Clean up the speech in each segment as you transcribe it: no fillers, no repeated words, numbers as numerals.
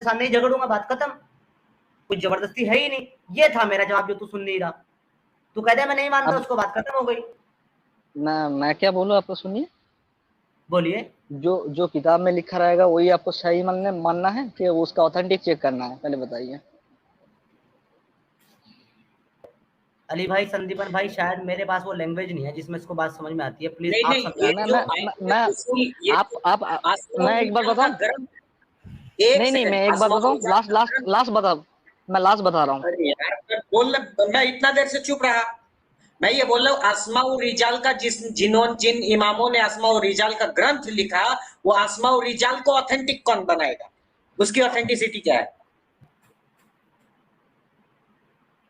सामने ही झगड़ूंगा, बात खत्म, कुछ जबरदस्ती है ही नहीं। ये था मेरा जवाब जो तू सुन नहीं रहा। तू कह दे मैं नहीं मानता अब उसको, बात खत्म हो गई। मैं क्या बोलूं आपको, सुनिए। बोलिए। जो जो किताब में लिखा रहेगा वही आपको सही मानना है कि उसका ऑथेंटिक चेक करना है, पहले बताइए। अली भाई, संदीपन भाई, शायद मेरे पास वो लैंग्वेज नहीं है जिसमें इसको बात समझ में आती है, प्लीज नहीं आप नहीं, समझा ये मैं दीजिए। जो मैं आयत मैं उसूल, ये आप आसमां मैं और एक बार रीजल का बताऊं। ग्रंथ, एक नहीं, मैं सेकंड, एक बार आसमां और बताऊं, रीजल लास्ट का लास्ट ग्रंथ। लास्ट बता मैं लास्ट बता रहा हूँ। अरे यार बोल, मैं इतना देर से चुप रहा। मैं ये बोल रहा हूँ, आसमा और रिजाल का जिन इमामों ने आसमा और रिजाल का ग्रंथ लिखा, वो आसमा और रिजाल को ऑथेंटिक कौन बनाएगा? उसकी ऑथेंटिसिटी क्या है?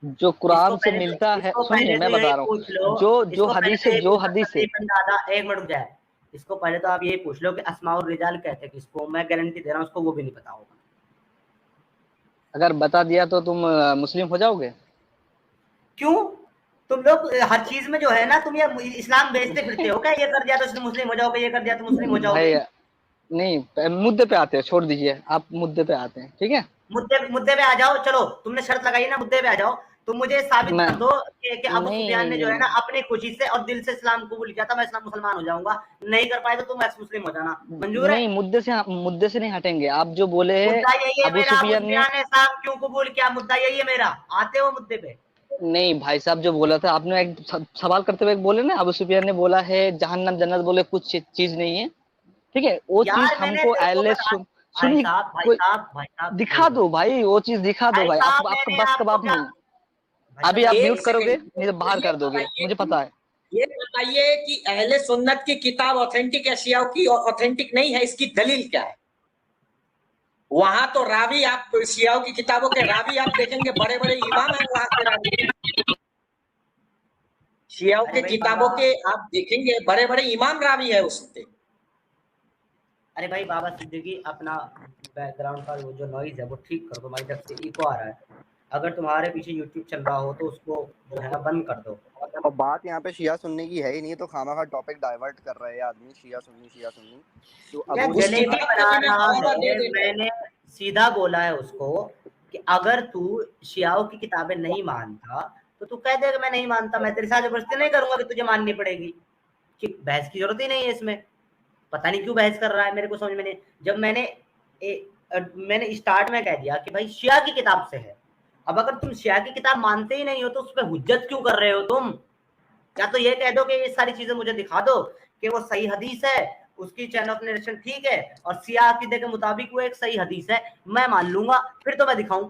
जो कुरान से मिलता है, इसको सुनिए पहले तो मैं यही बता रहा पूछ लो, हूँ, जो जो इसको पहले हदीस तो है, यही जो पूछ लो हदीस है। संदीपन दादा, एक मिनट रुक जाए। इसको पहले तो आप यही पूछ लो कि अस्मा और रिजाल कहते किसको, मैं गारंटी दे रहा हूँ उसको वो भी नहीं पता होगा। अगर बता दिया तो तुम मुस्लिम हो जाओगे? क्यों? तुम लोग हर चीज में जो है ना, तुम ये इस्लाम बेचते फिरते हो क्या? ये कर दिया तो मुस्लिम हो जाओगे, ये कर दिया तो मुस्लिम हो जाओगे। भाई नहीं, मुद्दे पे आते हैं, छोड़ दीजिए, आप मुद्दे पे आते हैं, ठीक है। मुद्दे मुद्दे पे आ जाओ, चलो तुमने शर्त लगाई ना, मुद्दे पे आ जाओ। तुम मुझे साबित मैं कर दो कि अबू नहीं सुफियान नहीं ने जो है नहीं ना अपनी खुशी से और दिल से इस्लाम कबूल किया था, मैं इस्लाम मुसलमान हो जाऊंगा। नहीं कर पाए तो तुम एक्स मुस्लिम हो जाना, मंजूर है? नहीं, मुद्दे से नहीं हटेंगे। आप जो बोले हैं मुद्दा यही है अबू मेरा, अबू सुफियान ने। सुफियान ने इस्लाम क्यों कबूल किया, मुद्दा यही है मेरा। आते हो मुद्दे पे? नहीं भाई साहब, जो बोला था आपने, एक सवाल करते हुए बोले ना, अबू सुफियान ने बोला है जहन्नम जन्नत बोले कुछ चीज नहीं है, ठीक है। वो चीज यार मैंने हमको तेरे को एल बता, भाई सुनिए। साहब भाई कोई साहब भाई साहब, दिखा दो भाई, वो चीज दिखा दो भाई भाई। साहब आपका मैंने बस का आपको बात क्या, नहीं। भाई अभी साहब आप एक म्यूट करोगे सेकंड, नहीं तो बाहर ये कर दोगे, बताइए मुझे पता है। ये बताइए कि अहले सुन्नत की किताब ऑथेंटिक है, शियाओं की ऑथेंटिक नहीं है, इसकी दलील क्या है? वहां तो रावी, आप शियाओं की किताबों के रावी आप देखेंगे, बड़े बड़े इमाम हैं वहां के रावी। शियाओं अरे के भाई किताबों बाबा, के आप देखेंगे, बड़े बड़े इमाम रावी है उससे। अरे भाई बाबा सिद्दीकी, अपना बैकग्राउंड का वो जो नॉइज है वो ठीक कर दो, हमारी तरफ से इको आ रहा है। अगर तुम्हारे पीछे यूट्यूब चल रहा हो तो उसको जो है ना बंद कर दो। और बात यहाँ पे शिया सुन्नी की है ही नहीं, तो खामा टॉपिक डाइवर्ट कर रहे हैं आदमी, शिया सुन्नी। तो यार अबू उसकी जलेबी बात बना पे तो मैं रहा हवाला दे है, देता हूँ। मैंने सीधा बोला है उसको कि अगर तू शियाओं की किताबें नहीं मानता तो तू कह दे कि मैं नहीं मानता, मैं तेरे साथ जबरदस्ती नहीं करूंगा कि तुझे माननी पड़ेगी। कि बहस की जरूरत ही नहीं है इसमें। पता नहीं क्यों बहस कर रहा है, मेरे को समझ में नहीं। जब मैंने स्टार्ट में कह दिया कि भाई शिया की किताब से है। अब अगर तुम शिया की किताब मानते ही नहीं हो तो उस पर हुज्जत क्यों कर रहे हो तुम? या तो ये कह दो कि ये सारी चीजें मुझे दिखा दो कि वो सही हदीस है, उसकी चैन ऑफ नरेशन ठीक है, और सिया अकीदे के मुताबिक वो एक सही हदीस है, मैं मान लूंगा, फिर तो मैं दिखाऊं।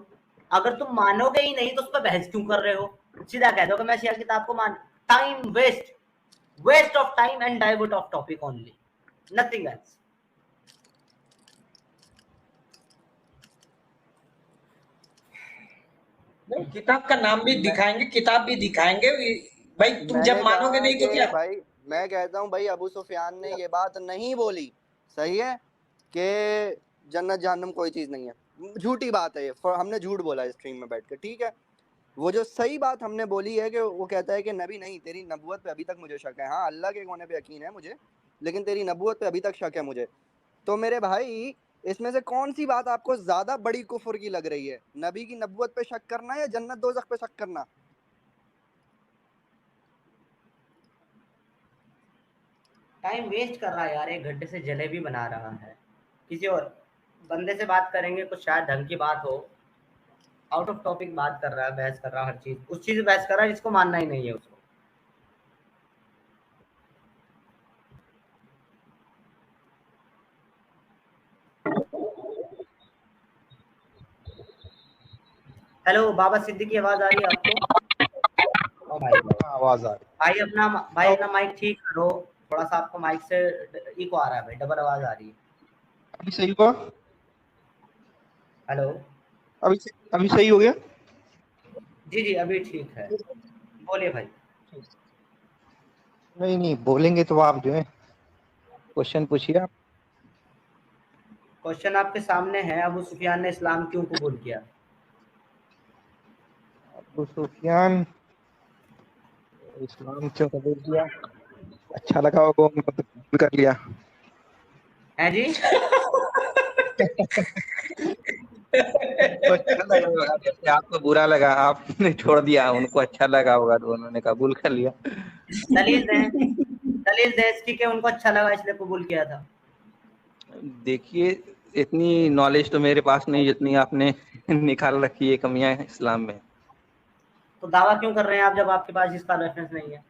अगर तुम मानोगे ही नहीं तो उस पर बहस क्यों कर रहे हो? सीधा कह दो कि मैं शिया किताब को मान। Time waste, waste of time and divert of topic only, nothing else. किताब का नाम भी दिखाएंगे, किताब भी दिखाएंगे भाई, तुम जब मैंने मानोगे कहा नहीं तो कि क्या? भाई, मैं कहता हूँ भाई, अबू सुफियान ने ये बात नहीं बोली, सही है, कि जन्नत जहन्नम कोई चीज नहीं है, झूठी बात है ये, हमने झूठ बोला स्ट्रीम में बैठ के, ठीक है। वो जो सही बात हमने बोली है कि वो कहता है कि नबी नहीं, तेरी नबूवत पे अभी तक मुझे शक है। हाँ, अल्लाह के होने पे यकीन है मुझे, लेकिन तेरी नबूवत पे अभी तक शक है मुझे। तो मेरे भाई, इसमें से कौन सी बात आपको ज्यादा बड़ी कुफर की लग रही है, नबी की नबूवत पे शक करना या जन्नत दोज़ख पे शक करना? टाइम वेस्ट कर रहा है यार, 1 घंटे से जलेबी बना रहा है। किसी और बंदे से बात करेंगे कुछ शायद ढंग की बात हो। आउट ऑफ टॉपिक बात कर रहा है, बहस कर रहा है, हर चीज उस चीज बहस कर रहा है जिसको मानना ही नहीं है उसको। हेलो बाबा सिद्दीकी, आवाज आ रही है आपको? ओ भाई आवाज आ रही भाई, अपना माइक ठीक करो। थोड़ा सा आपको माइक से इको आ रहा है भाई, डबल आवाज आ रही है। अभी सही हुआ? हेलो। अभी सही हो गया? जी जी अभी ठीक है, बोलिए भाई। नहीं बोलेंगे तो आप जो है क्वेश्चन पूछिए आप। क्वेश्चन आपके सामने है, अबू सुफियान ने इस्लाम क्यों कबूल किया? अबू सुफियान इस्लाम क्यों कबूल किया? अच्छा लगा होगा उनको तो कबूल कर लिया। है जी? उनको अच्छा लगा होगा, जैसे आपको बुरा लगा आपने छोड़ दिया, उनको अच्छा लगा होगा तो उन्होंने कबूल कर लिया। दलील दें, दलील दें इसकी कि उनको अच्छा लगा इसलिए कबूल किया था। देखिए, इतनी नॉलेज तो मेरे पास नहीं जितनी आपने निकाल रखी है कमियां इस्लाम में। तो दावा क्यों कर रहे हैं आप जब आपके पास इसका रेफरेंस नहीं है?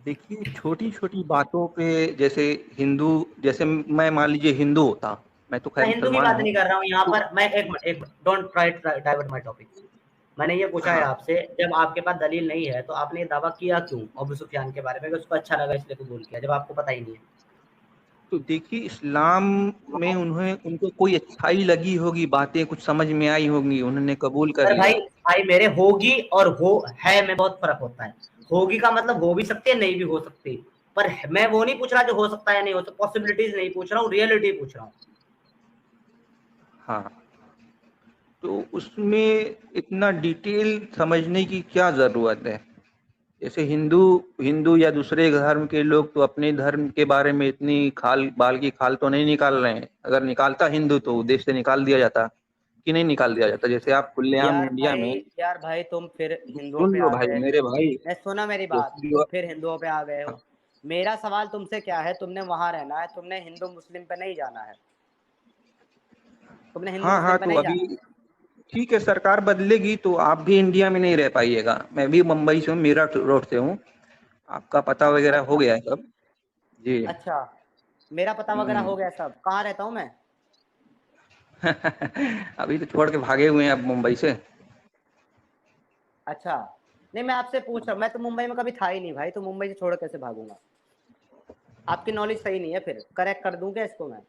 देखिए, छोटी छोटी बातों पे, जैसे हिंदू, जैसे मैं मान लीजिए हिंदू होता, मैं तो खैर मैं हिंदू की मुसलमान बात हूँ। नहीं कर रहा हूँ यहाँ तो पर। मैं एक minute, don't try divert my topic. मैंने ये पूछा है हाँ, आपसे, जब आपके पास दलील नहीं है तो आपने ये दावा किया क्यों अबू सुफियान के बारे में कि उसको अच्छा लगा इसलिए कबूल किया, जब आपको पता ही नहीं है? तो देखिए, इस्लाम में उनको कोई अच्छाई लगी होगी, बातें कुछ समझ में आई होंगी, उन्होंने कबूल कर पर भाई, लिया। भाई मेरे होगी और हो है में बहुत फर्क होता है। होगी का मतलब हो भी सकती है, नहीं भी हो सकती। पर मैं वो नहीं पूछ रहा जो हो सकता है नहीं हो सकता, पॉसिबिलिटीज नहीं पूछ रहा हूँ, रियलिटी पूछ रहा हूँ। हाँ, तो उसमें इतना डिटेल समझने की क्या जरूरत है? जैसे हिंदू हिंदू या दूसरे धर्म के लोग तो अपने धर्म के बारे में इतनी खाल बाल की खाल तो नहीं निकाल रहे हैं। अगर निकालता हिंदू तो देश से निकाल दिया जाता, कि नहीं निकाल दिया जाता? जैसे आप खुलेआम इंडिया में। यार भाई तुम फिर हिंदुओं सुन पे लो आ भाई, गए। मेरे भाई। मैं सुना मेरी बात, जैसे तुम जो फिर हिंदुओं पे आ गए हो। हाँ, मेरा सवाल तुमसे क्या है, तुमने वहां रहना है, तुमने हिंदू मुस्लिम पे नहीं जाना है। तुमने हिंदू हाँ, मुस्लिम हाँ, पे तो नहीं अभी जाना है। ठीक है, सरकार बदलेगी तो आप भी इंडिया में नहीं रह पाइएगा। मैं भी मुंबई से हूँ, मीरठ रोड से हूँ। आपका पता वगैरह हो अच्छा, गया है सब। जी। अच्छा। मेरा पता वगैरह हम्म। हो गया सब, कहाँ रहता हूँ मैं? अभी तो छोड़ के भागे हुए हैं आप मुंबई से। अच्छा। नहीं, मैं आपसे पूछ रहा हूँ, मैं तो मुंबई में कभी था ही नहीं भाई, तो मुंबई से छोड़ कैसे भागूंगा? आपकी नॉलेज सही नहीं है, फिर करेक्ट कर दूं क्या इसको मैं?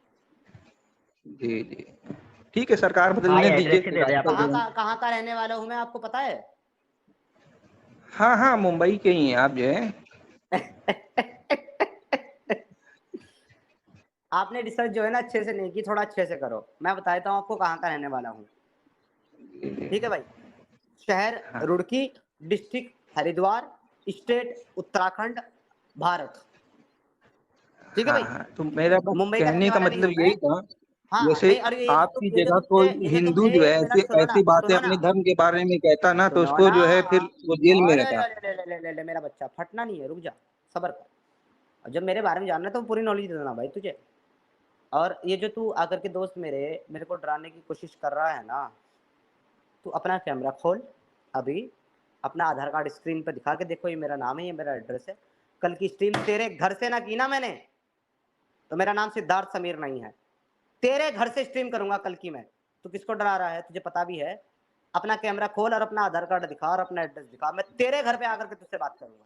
जी, जी। ठीक है, सरकार भाई बदलने दीजिए, एड्रेस ही फिर दे दे, रास्ता जो है। कहाँ का रहने वाला हूँ मैं, आपको पता है? हाँ, हाँ, मुंबई के ही हैं आप जो है। आपने रिसर्च जो है ना अच्छे से नहीं की, थोड़ा अच्छे से करो। मैं बता देता हूँ आपको कहाँ का रहने वाला हूँ। ठीक है भाई। शहर हाँ, रुड़की, डिस्ट्रिक्ट हरिद्वार, स्टेट उत्तराखंड, भारत। ठीक है हाँ, भाई। हाँ, तो मेरा बस मुंबई का कहने रहने का वाला नहीं मतलब हूँ मैं। यही था। हाँ जैसे नहीं, और आपकी जगह कोई ये जो तुम हिंदू जो है एक ऐसी मिनट सुनो ना, ऐसी बातें सुनो ना, अपने धर्म के बारे में कहता ना, तो सुनो उसको ना। जो है फिर वो जेल में अरे रहता। ले मेरा बच्चा, फटना नहीं है, रुक जा, सबर कर। और जब मेरे बारे में जानना है तो पूरी नॉलेज दे देना भाई तुझे। और ये जो तू आकर के दोस्त मेरे को डराने की कोशिश कर रहा है ना, तू अपना कैमरा खोल अभी, अपना आधार कार्ड स्क्रीन पर दिखा के देखो, ये मेरा नाम है, ये मेरा एड्रेस है। कल की स्ट्रीम तेरे घर से ना की ना मैंने, तो मेरा नाम सिद्धार्थ समीर नहीं है। तेरे घर से स्ट्रीम करूंगा कल की मैं। तू किसको डरा रहा है, तुझे पता भी है। अपना कैमरा खोल और अपना आधार कार्ड दिखा और अपना एड्रेस दिखा, मैं तेरे घर पे आकर के तुझसे बात करूंगा।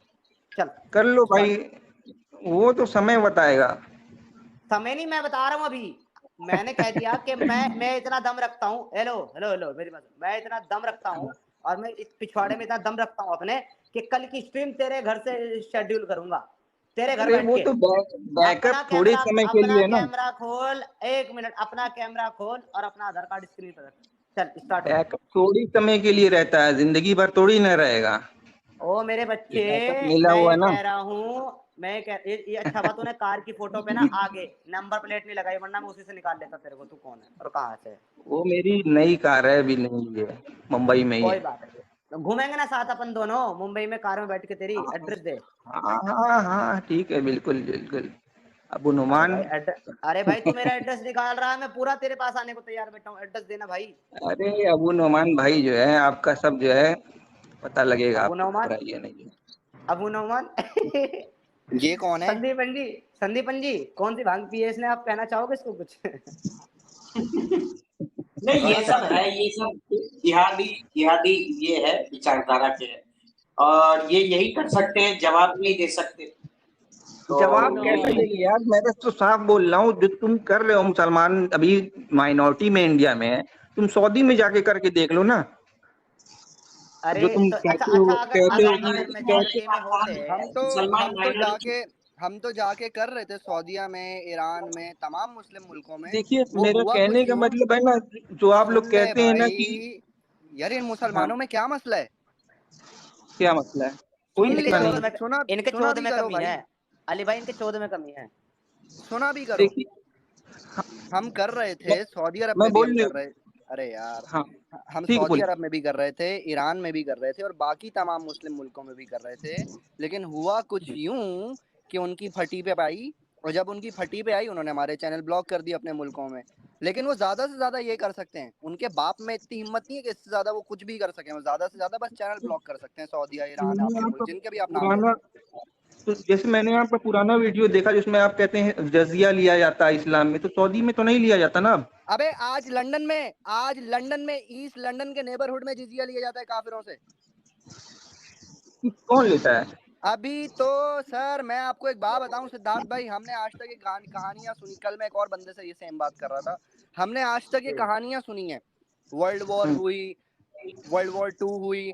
चल कर लो स्टार्ट। भाई, वो तो समय बताएगा। समय नहीं, मैं बता रहा हूँ अभी। मैंने कह दिया कि मैं इतना दम रखता हूँ। हेलो हेलो हेलो, मेरी बात, मैं इतना दम रखता हूँ और मैं इस पिछवाड़े में इतना दम रखता हूँ अपने, कि कल की स्ट्रीम तेरे घर से शेड्यूल करूंगा, तेरे घर अरे बैठ वो के। तो बैकअप थोड़े समय के अपना लिए ना। कैमरा खोल, एक मिनट, अपना कैमरा खोल और अपना आधार कार्ड स्क्रीन पर रख। चल स्टार्ट हो। बैकअप थोड़ी समय के लिए रहता है, जिंदगी भर थोड़ी ना रहेगा। ओ मेरे ये बच्चे, बैकअप मिला मैं हुआ ये है ना। कह रहा हूँ, ये अच्छा बात तूने कार की फोटो पे ना आगे नंबर प्लेट नहीं लगाई, वरना मैं उसी से निकाल लेता तेरे को, तू कौन है और कहाँ से है। वो मेरी नई कार है, अभी नहीं है, मुंबई में ही कोई है। बात नहीं, तो घूमेंगे ना साथ अपन दोनों मुंबई में कार में बैठ के। तेरी एड्रेस दे। हाँ, हाँ, हाँ, ठीक है, बिल्कुल बिल्कुल। अबू अरे नुमान। भाई अरे भाई तू मेरा एड्रेस निकाल रहा है, मैं पूरा तेरे पास आने को तैयार बैठा हूँ, एड्रेस देना भाई। अरे अबू नुमान भाई जो है आपका सब जो है पता लगेगा, अबू आपको नौमान, घबराइए नहीं। अबू नौमान। ये कौन है? संदीपन जी, संदीपन जी, कौन सी भांग पी है इसने, आप कहना चाहोगे इसको कुछ? नहीं, थोड़ा ये सा। सब है, ये सब जिहादी जिहादी ये है, विचारधारा के है। और ये यही कर सकते हैं, जवाब नहीं दे सकते। तो अबू जवाब कैसे नौमान, देंगे यार? मैं तो साफ बोल रहा हूँ, जो तुम कर रहे हो, मुसलमान अभी माइनॉरिटी में इंडिया में है, तुम सऊदी में जाके करके देख लो ना। अरे जो तुम तो अच्छा कहते अच्छा, हो अगर कहते हो अगर कि अगर माइनॉरिटी मेजोरिटी का में होते। अर्थ हम है तो मुसलमान हम तो माइनॉरिटी। जाके हम तो जाके कर रहे थे सऊदीया में, ईरान में, तमाम मुस्लिम मुल्कों में। देखिए, वो मेरा हुआ कहने कुछ का यूं, मतलब है ना, जो आप सुन लोग ले कहते हैं ना भाई, कि यार इन हाँ, मुसलमानों में क्या मसला है? क्या मसला है? कोई सुन इनके मसला लिया नहीं चौदह है। में, कर, सुना इनके सुना चौदह भी में करो कमी है। भाई, अली भाई, इनके 14 में कमी है। सुना भी करो। देखिए, हम कर रहे मैं थे, सऊदी अरब मैं में भी हम बोलने कर रहे। अरे यार, हाँ हम ठीक सऊदी बोलिए। अरब में भी कर रहे थे, ईरान में भी कर रहे थे और बाकी तमाम मुस्लिम मुल्कों में भी कर रहे थे, लेकिन हुआ कुछ यूं कि उनकी फटी पे आई, और जब उनकी फटी पे आई उन्होंने हमारे चैनल ब्लॉक कर दिए अपने मुल्कों में। लेकिन वो ज्यादा से ज्यादा ये कर सकते हैं, उनके बाप में इतनी हिम्मत नहीं है कि इससे ज्यादा वो कुछ भी कर सकें। वो ज्यादा से ज्यादा बस चैनल ब्लॉक कर सकते हैं, सऊदीया, ईरान, मैंने आपके मुल्क आपका जिनके भी आप नाम ले पुराना, रहे हैं। तो जैसे मैंने आपका पुराना वीडियो देखा जिसमें आप कहते हैं जजिया लिया जाता है इस्लाम में, तो सऊदी में तो नहीं लिया जाता ना अब? अबे आज लंदन में ईस्ट लंदन के नेबरहुड में जिजिया लिया जाता है काफिरों से। कौन लेता है? अभी तो सर मैं आपको एक बात बताऊं सिद्धार्थ भाई, हमने आज तक ये कहानियां सुनी। कल मैं एक और बंदे से ये सेम बात कर रहा था। हमने आज तक ये कहानियां सुनी है, वर्ल्ड वॉर हम्म, हुई, वर्ल्ड वॉर 2 हुई,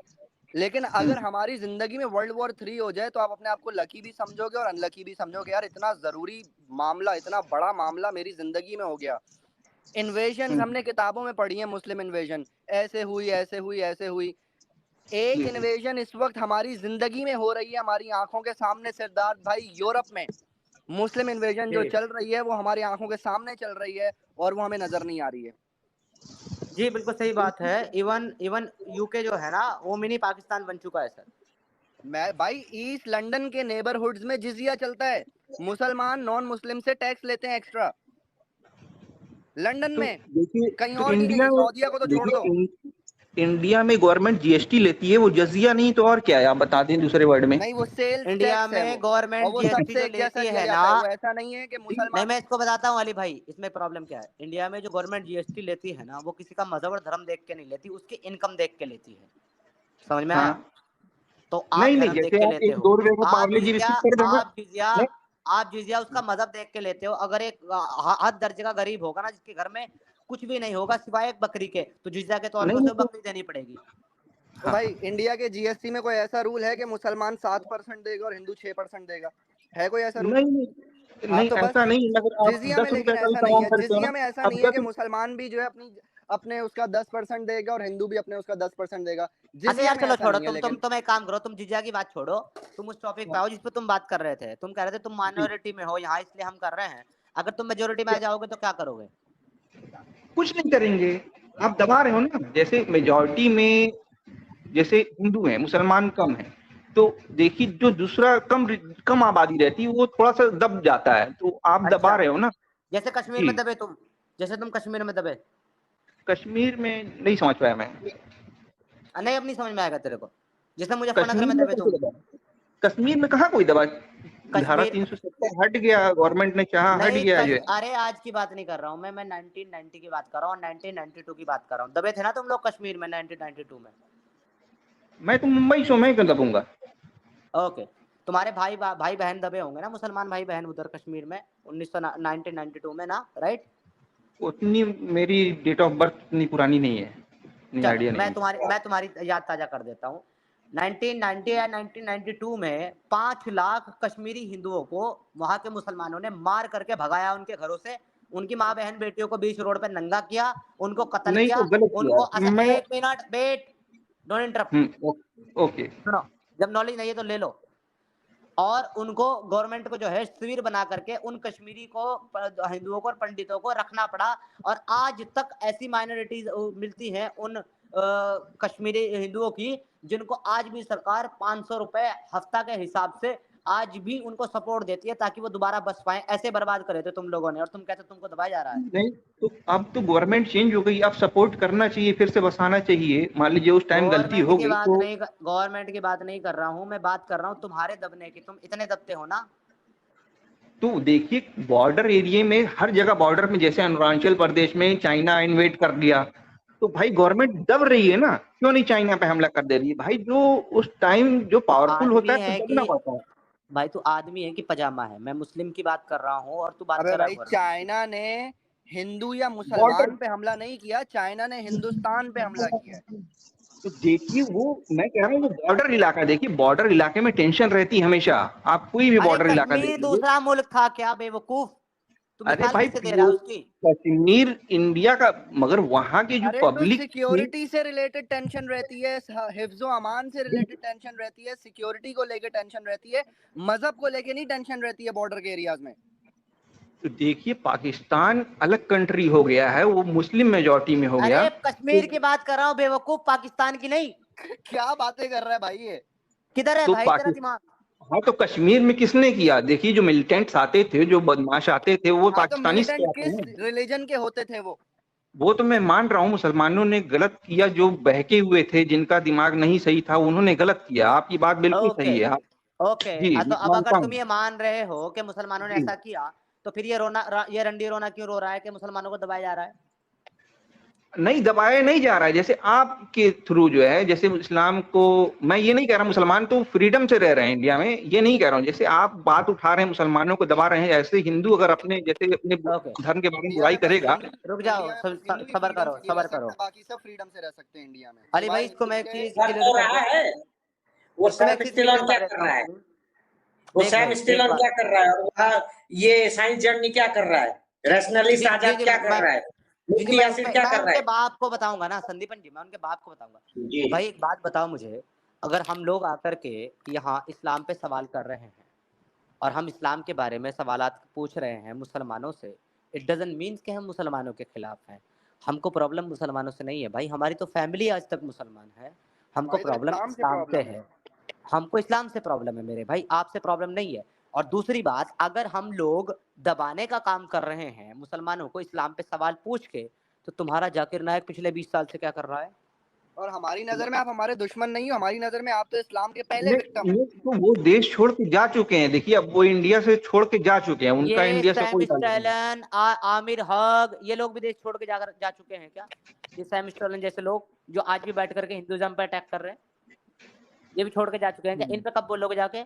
लेकिन हम्म, अगर हमारी जिंदगी में वर्ल्ड वॉर 3 हो जाए तो आप अपने आप को लकी भी समझोगे और अनलकी भी समझोगे। यार इतना जरूरी मामला, इतना बड़ा मामला मेरी जिंदगी में हो गया। इन्वेजन हम्म, हमने किताबों में पढ़ी है, मुस्लिम इन्वेजन ऐसे हुई, ऐसे हुई, ऐसे हुई। एक जी जी। इन्वेजन इस वक्त हमारी जिंदगी में हो रही है, हमारी आंखों के सामने सिद्धार्थ भाई। यूरोप में मुस्लिम इन्वेजन जो जी चल रही है वो हमारी आंखों के सामने चल रही है और वो हमें नजर नहीं आ रही है। जी, बिल्कुल सही बात है। इवन इवन यूके जो है ना, वो मिनी पाकिस्तान बन चुका है सर। मैं भाई, ईस्ट लंदन के नेबरहुड्स में जिजिया चलता है, मुसलमान नॉन मुस्लिम से टैक्स लेते हैं एक्स्ट्रा, लंदन तो में, देखिए, कहीं तो और भी इंडिया नहीं। में, सऊदीया को तो छोड़ दो। देखिए इंडिया में गवर्नमेंट जीएसटी लेती है, वो जजिया नहीं तो और क्या है, आप बता दें दूसरे वर्ड में। नहीं, वो सेल्स इंडिया टैक्स है में वो, और गवर्नमेंट वो जीएसटी सबसे जो एक जैसा लेती लिया है ना, जाता है। वो ऐसा नहीं है कि नहीं, मुसलमान। मैं इसको बताता हूँ अली भाई, इसमें प्रॉब्लम क्या है। इंडिया में जो गवर्नमेंट जीएसटी लेती है ना, वो किसी का मजहब और धर्म देख के नहीं लेती, उसकी इनकम देख के लेती है। समझ में आया? हाँ, तो आप नहीं नहीं, धर्म देख जैसे के आप लेते एक हो। 2 रुपए का आप पार्ले जी जिजिया बिस्किट कर देना। आप जिजिया नहीं आप जिजिया उसका मजहब देख के लेते हो। अगर एक हद दर्जे का गरीब होगा ना, जिसके घर में कुछ भी नहीं होगा सिवाय एक बकरी के, तो जिजिया के तौर पे नहीं, उसे तो बकरी देनी पड़ेगी। तो हाँ, भाई, इंडिया के जीएसटी में कोई ऐसा रूल है कि मुसलमान 7% देगा और हिंदू 6% देगा? है कोई ऐसा रूल? नहीं नहीं हाँ नहीं, तो बस, ऐसा नहीं, मगर आप जिजिया में 10 रुपए लेकिन का भी ऐसा नहीं काम है। करते हो जिजिया ना। में ऐसा अब नहीं है कि 10, मुसलमान भी जो है अपनी अपने उसका 10% देगा और हिंदू भी अपने उसका 10% देगा। अच्छा जिजिया यार, में चलो ऐसा छोड़ो, नहीं है तुम लेकिन। तुम एक काम करो, तुम जिजिया की बात छोड़ो। तुम उस टॉपिक पे आओ जिस पे तुम बात कर रहे थे। तुम कह रहे थे तुम जी, माइनॉरिटी में हो यहाँ, इसलिए हम कर रहे हैं। अगर तुम मेजोरिटी में आ क्या- जाओगे तो क्या करोगे? कुछ नहीं करेंगे। आप दबा रहे हो ना, जैसे मेजॉरिटी में, जैसे हिंदू है, मुसलमान कम है, तो देखिए जो दूसरा कम आबादी रहती है वो थोड़ा सा दब जाता है, तो आप दबा अच्छा, रहे हो ना। जैसे कश्मीर जी, में दबे तुम, जैसे तुम कश्मीर में दबे। कश्मीर में नहीं समझ पाया मैं। नहीं, अब नहीं समझ में आएगा तेरे को। जैसे मुजफ्फरनगर कश्मीर में में दबे कैसे तुम। दबा? कश्मीर में कहाँ कोई दबा? धारा कश्मीर 370 हट गया, गवर्नमेंट ने चाहा हट नहीं गया जो है। अरे आज की बात नहीं कर रहा हूँ मैं 1990 की बात कर रहा हूँ, 1992 की बात कर रहा हूँ। दबे थे ना तुम लोग कश्मीर में 1992 में? मैं तो मुंबई से हूं, मैं क्यों दबूंगा? ओके, तुम्हारे भाई बहन दबे होंगे ना, मुसलमान भाई बहन उधर कश्मीर में 1992 में ना, राइट? उतनी मेरी डेट ऑफ बर्थ इतनी पुरानी नहीं है, इतनी चलो, आइडिया नहीं है। मैं तुम्हारी याद ताजा कर देता हूँ। 1990 या 1992 में 5 लाख कश्मीरी हिंदुओं को वहां के मुसलमानों ने मार करके भगाया उनके घरों से। उनकी माँ बहन बेटियों को बीच रोड पे नंगा किया, उनको कत्ल नहीं किया। तो गलत उनको किया मैं। 1 minute wait, don't interrupt. Okay. सुनो, जब नॉलेज नहीं है तो ले लो। और उनको गवर्नमेंट को जो है शिविर बना करके उन कश्मीरी को, हिंदुओं को और पंडितों को रखना पड़ा। और आज तक ऐसी माइनॉरिटीज मिलती हैं उन कश्मीरी हिंदुओं की, जिनको आज भी सरकार 500 रुपए हफ्ता के हिसाब से आज भी उनको सपोर्ट देती है, ताकि वो दोबारा बच पाए। ऐसे बर्बाद करे थे तुम लोगों ने, और तुम कहते तुमको दबाया जा रहा है। नहीं, तो अब तो गवर्नमेंट चेंज हो गई, अब सपोर्ट करना चाहिए, फिर से बसाना चाहिए। मान लीजिए उस टाइम गलती हो गई तो। गवर्नमेंट की बात नहीं कर रहा हूँ, मैं बात कर रहा हूँ तुम्हारे दबने की। तुम इतने दबते हो ना। तो देखिए बॉर्डर एरिया में, हर जगह बॉर्डर में, जैसे अरुणाचल प्रदेश में चाइना इन्वेड कर दिया, तो भाई गवर्नमेंट दब रही है ना, क्यों नहीं चाइना पे हमला कर दे रही है भाई? जो उस टाइम जो तू पावरफुल होता आदमी है तो है दबना कि पड़ता है। भाई तू आदमी है कि पजामा है? मैं मुस्लिम की बात कर रहा हूँ और तू बात अबे कर रहा भाई, है। चाइना ने हिंदू या बॉर्डर, मुसलमान पे हमला नहीं किया, चाइना ने हिंदुस्तान पे हमला किया है। तो देखिए वो, मैं कह रहा हूँ वो बॉर्डर इलाका, देखिए बॉर्डर इलाके में टेंशन रहती है हमेशा। आप कोई भी अरे बॉर्डर इलाका देख कश्मीर लीजिए। दूसरा मुल्क था क्या बेवकूफ? तू अरे मिसाल भाई किसे दे रहा वो है उसकी? कश्मीर इंडिया का, मगर वहां के जो अरे तो पब्लिक थी। सिक्योरिटी से रिलेटेड टेंशन रहती है, हिफ्जो अमान से रिलेटेड टेंशन रहती है, सिक्योरिटी को लेके टेंशन रहती है, मजहब को लेके नहीं टेंशन रहती है बॉर्डर के एरियाज में। तो देखिए पाकिस्तान अलग कंट्री हो गया है, वो मुस्लिम मेजॉरिटी में हो गया। अरे कश्मीर की बात कर रहा हूँ बेवकूफ, पाकिस्तान की नहीं। क्या बातें कर रहा है भाई ये? किधर है तो भाई तेरा पाकिस्तान, दिमाग? हाँ तो कश्मीर में किसने किया? देखिए जो मिलिटेंट्स आते थे, जो बदमाश आते थे, वो हाँ तो पाकिस्तानी से मिलिटेंट आते किस हैं। रिलीजन के होते थे वो तो मैं मान रहा हूँ मुसलमानों ने गलत किया, जो बहके हुए थे, जिनका दिमाग नहीं सही था, उन्होंने गलत किया। आपकी बात बिल्कुल ओके सही है। आप ओके। जी तो मैं अब अगर मानता तुम हूँ। ये मान रहे हो कि मुसलमानों ने जी ऐसा किया, तो फिर ये रंडी रोना क्यों रो रहा है कि मुसलमानों को दबाया जा रहा है? नहीं दबाया नहीं जा रहा है, जैसे आपके थ्रू जो है, जैसे इस्लाम को, मैं ये नहीं कह रहा मुसलमान तो फ्रीडम से रह रहे हैं इंडिया में, ये नहीं कह रहा हूँ। जैसे आप बात उठा रहे हैं मुसलमानों को दबा रहे हैं, ऐसे हिंदू अगर अपने जैसे अपने ओके धर्म के बारे में इंडिया बुराई में? बस करेगा। रुक जाओ, इंडिया में बस हिंदू ही सबर फ्रीडम करो से नहीं रह सबर करो। सकता, बाकी सब फ्रीडम से रह सकते हैं इंडिया में, अली भाई सिवाय इसको हिंदू मैं एक के। चीज कर क्लियर तो कर रहा देता है। हूँ। वो तुम्हें सैम एक चीज स्टिलोन क्लियर क्या कर कर देता रहा है? हूँ। वो देख सैम भाई एक स्टिलोन बात। क्या कर रहा है? और वहाँ ये साइंस जर्नी क्या कर रहा है? रैशनलिस्ट जी जी आजाद जी क्या कर मैं रहा है? जी जी मुफ्ती यासिर क्या मैं कर रहा उनके है? बाप को बताऊंगा ना संदीपन जी, मैं उनके बाप को बताऊंगा। जी भाई एक बात बताओ मुझे, अगर हम लोग आकर के यहाँ इस्लाम पे सवाल कर रहे हैं और हम इस्लाम के बारे में सवालात पूछ रहे हैं मुसलमानों से, इट डजंट मीन्स कि हम मुसलमानों के खिलाफ हैं। हमको प्रॉब्लम मुसलमानों से नहीं है भाई, हमारी तो फैमिली आज तक मुसलमान है। हमको हमारी तो प्रॉब्लम इस्लाम से इस्लाम से प्रॉब्लम है। है। हमको इस्लाम से प्रॉब्लम है मेरे भाई, आपसे प्रॉब्लम नहीं है। और दूसरी बात, अगर हम लोग दबाने का काम कर रहे हैं मुसलमानों को इस्लाम पे सवाल पूछ के, तो तुम्हारा जाकिर नायक पिछले 20 साल से क्या कर रहा है? और हमारी नजर में आप हमारे दुश्मन नहीं हो, हमारी नजर में आप तो इस्लाम के पहले विक्टिम हो। नहीं तो वो देश छोड़ के जा चुके हैं। देखिए अब वो इंडिया से छोड़ के जा चुके हैं, उनका ये इंडिया से सैम कोई ताल्लुक नहीं। स्टैलन, आमिर हक, ये लोग विदेश छोड़ के जा चुके हैं क्या? ये सैम स्टैलन जैसे लोग जो आज भी बैठ करके हिंदुइज्म पे अटैक कर रहे हैं, ये भी छोड़ के जा चुके हैं क्या? इन पे कब बोलोगे जाके?